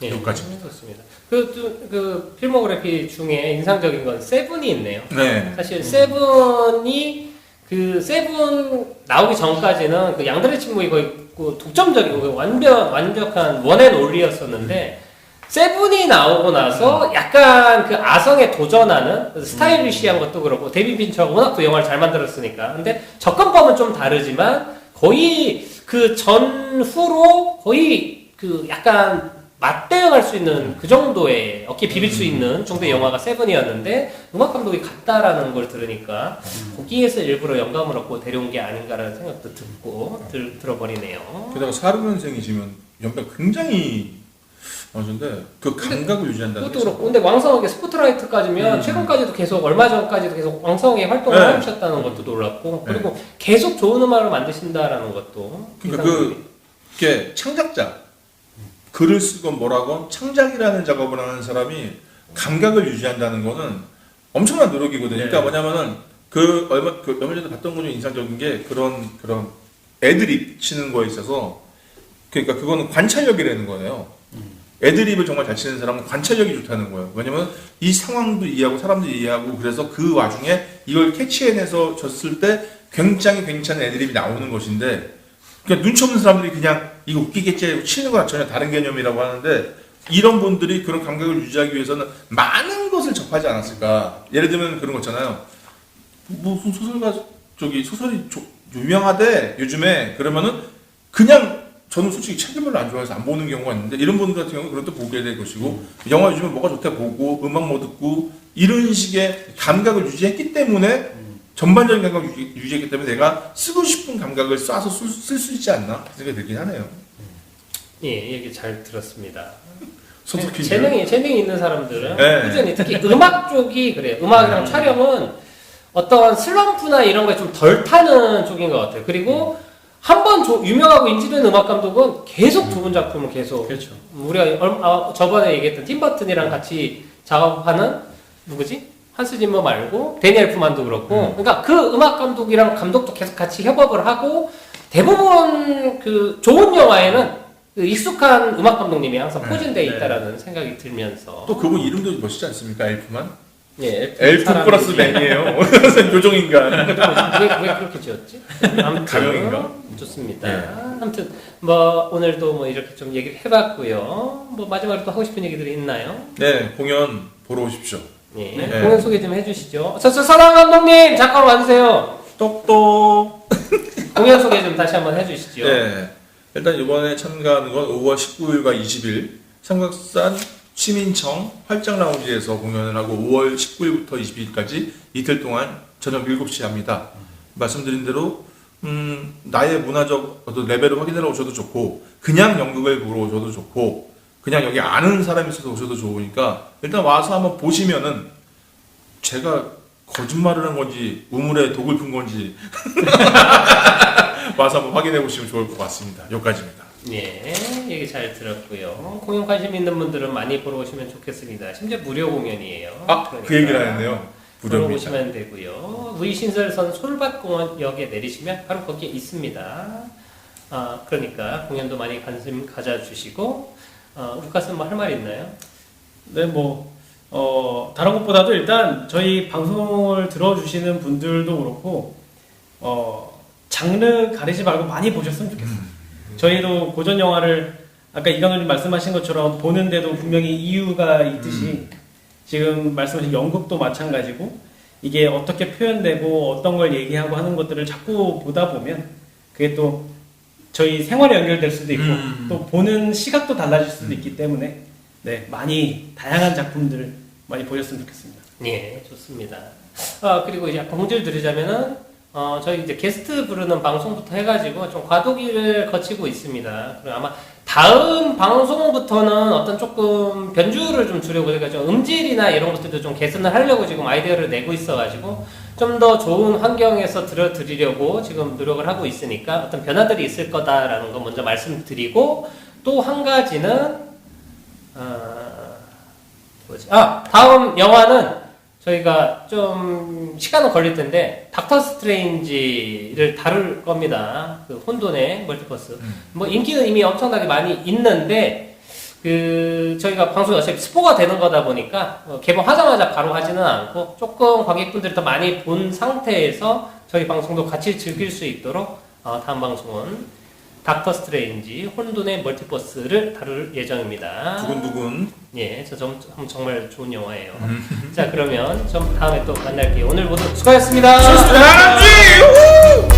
네, 여기까지. 그렇습니다. 그 필모그래피 중에 인상적인 건 세븐이 있네요. 네. 사실 세븐이 그 세븐 나오기 전까지는 그 양들의 침묵이 거의 그 독점적이고 완벽한 원앤올리였었는데 세븐이 나오고 나서 약간 그 아성에 도전하는 스타일리시한 것도 그렇고 데이비 핀처가 워낙 또 영화를 잘 만들었으니까 근데 접근법은 좀 다르지만 거의 그 전후로 거의 그 약간 맞대응할 수 있는 그 정도의 어깨 비빌 수 있는 정도의 영화가 세븐이었는데 음악 감독이 같다라는 걸 들으니까 거기에서 일부러 영감을 얻고 데려온 게 아닌가라는 생각도 들어버리네요. 게다가 46년생이시면 연배가 굉장히 많으신데 그 감각을 유지한다는 그것도 그렇고 근데 왕성하게 스포트라이트까지면 최근까지도 계속 얼마 전까지도 계속 왕성하게 활동을 해오셨다는 것도 놀랍고 그리고 계속 좋은 음악을 만드신다라는 것도 그러니까 그게 창작자 글을 쓰건 뭐라건 창작이라는 작업을 하는 사람이 감각을 유지한다는 거는 엄청난 노력이거든요. 그러니까 뭐냐면은 얼마 전에 봤던 것 중에 인상적인 게 그런 애드립 치는 거에 있어서 그러니까 그거는 관찰력이라는 거예요. 애드립을 정말 잘 치는 사람은 관찰력이 좋다는 거예요. 왜냐면 이 상황도 이해하고 사람도 이해하고 그래서 그 와중에 이걸 캐치해내서 줬을 때 굉장히 괜찮은 애드립이 나오는 것인데 그러니까 눈치 없는 사람들이 그냥 이거 웃기겠지 치는 거랑 전혀 다른 개념이라고 하는데 이런 분들이 그런 감각을 유지하기 위해서는 많은 것을 접하지 않았을까. 예를 들면 그런 거 있잖아요. 무슨 소설이 유명하대 요즘에 그러면은 그냥 저는 솔직히 책을 별로 안 좋아해서 안 보는 경우가 있는데 이런 분들 같은 경우는 그런 또 보게 될 것이고 영화 요즘에 뭐가 좋다 보고 음악 뭐 듣고 이런 식의 감각을 유지했기 때문에 전반적인 감각을 유지했기 때문에 내가 쓰고 싶은 감각을 쏴서 쓸 수 있지 않나 생각이 들긴 하네요. 예, 얘기 잘 들었습니다. 소속퀴즈. 재능이 있는 사람들은 네. 꾸준히 특히 음악 쪽이 그래요. 음악이랑 촬영은 어떤 슬럼프나 이런 거에 좀 덜 타는 쪽인 것 같아요. 그리고 한번 유명하고 인지된 음악 감독은 계속 좋은 작품을 계속. 그렇죠. 우리가 저번에 얘기했던 팀 버튼이랑 같이 작업하는 누구지? 한스 짐머 말고 데니 엘프만도 그렇고. 그러니까 그 음악 감독이랑 감독도 계속 같이 협업을 하고 대부분 그 좋은 영화에는 그 익숙한 음악 감독님이 항상 포진되어 있다라는 생각이 들면서. 또 그분 이름도 멋있지 않습니까? 엘프만? 예, 엘프 플러스 맨이에요. 요정인간. 왜 그렇게 지었지? 아무튼 가명인가? 좋습니다. 네. 아무튼 뭐 오늘도 뭐 이렇게 좀 얘기를 해봤고요. 뭐 마지막으로 또 하고 싶은 얘기들이 있나요? 네, 공연 보러 오십시오. 예, 네. 공연 소개 좀 해주시죠. 사랑 감독님 잠깐 와주세요. 똑똑. 공연 소개 좀 다시 한번 해주시죠. 네, 일단 이번에 참가하는 건 5월 19일과 20일 삼각산 시민청 활짝 라운지에서 공연을 하고 5월 19일부터 22일까지 이틀 동안 저녁 7시에 합니다. 말씀드린 대로 나의 문화적 어떤 레벨을 확인하러 오셔도 좋고 그냥 연극을 보러 오셔도 좋고 그냥 여기 아는 사람이 있어서 오셔도 좋으니까 일단 와서 한번 보시면은 제가 거짓말을 한 건지 우물에 독을 푼 건지 와서 한번 확인해 보시면 좋을 것 같습니다. 여기까지입니다. 예, 얘기 잘 들었고요. 공연 관심 있는 분들은 많이 보러 오시면 좋겠습니다. 심지어 무료 공연이에요. 그 얘기를 하는데요. 보러 무료입니다. 오시면 되고요. 무의신설선 솔밭공원역에 내리시면 바로 거기에 있습니다. 그러니까 공연도 많이 관심 가져주시고 루카스는 뭐 할 말 있나요? 네, 다른 것보다도 일단 저희 방송을 들어주시는 분들도 그렇고, 장르 가리지 말고 많이 보셨으면 좋겠어요. 저희도 고전 영화를 아까 이강훈님 말씀하신 것처럼 보는데도 분명히 이유가 있듯이 지금 말씀하신 연극도 마찬가지고 이게 어떻게 표현되고 어떤 걸 얘기하고 하는 것들을 자꾸 보다 보면 그게 또 저희 생활에 연결될 수도 있고 또 보는 시각도 달라질 수도 있기 때문에 네, 많이 다양한 작품들 많이 보셨으면 좋겠습니다. 예, 좋습니다. 그리고 이제 공지를 드리자면은 저희 이제 게스트 부르는 방송부터 해가지고 좀 과도기를 거치고 있습니다. 그리고 아마 다음 방송부터는 어떤 조금 변주를 좀 주려고 제가 좀 음질이나 이런 것들도 좀 개선을 하려고 지금 아이디어를 내고 있어가지고 좀 더 좋은 환경에서 들려드리려고 지금 노력을 하고 있으니까 어떤 변화들이 있을 거다라는 거 먼저 말씀드리고 또 한 가지는 다음 영화는 저희가 좀 시간은 걸릴 텐데 닥터 스트레인지를 다룰 겁니다. 그 혼돈의 멀티버스. 뭐 인기는 이미 엄청나게 많이 있는데 저희가 방송이 어차피 스포가 되는 거다 보니까 개봉하자마자 바로 하지는 않고 조금 관객분들이 더 많이 본 상태에서 저희 방송도 같이 즐길 수 있도록 다음 방송은 닥터 스트레인지 혼돈의 멀티버스를 다룰 예정입니다. 두근두근. 예, 정말 좋은 영화예요. 자, 그러면 좀 다음에 또 만날게요. 오늘 모두 수고하셨습니다. 수고하셨습니다.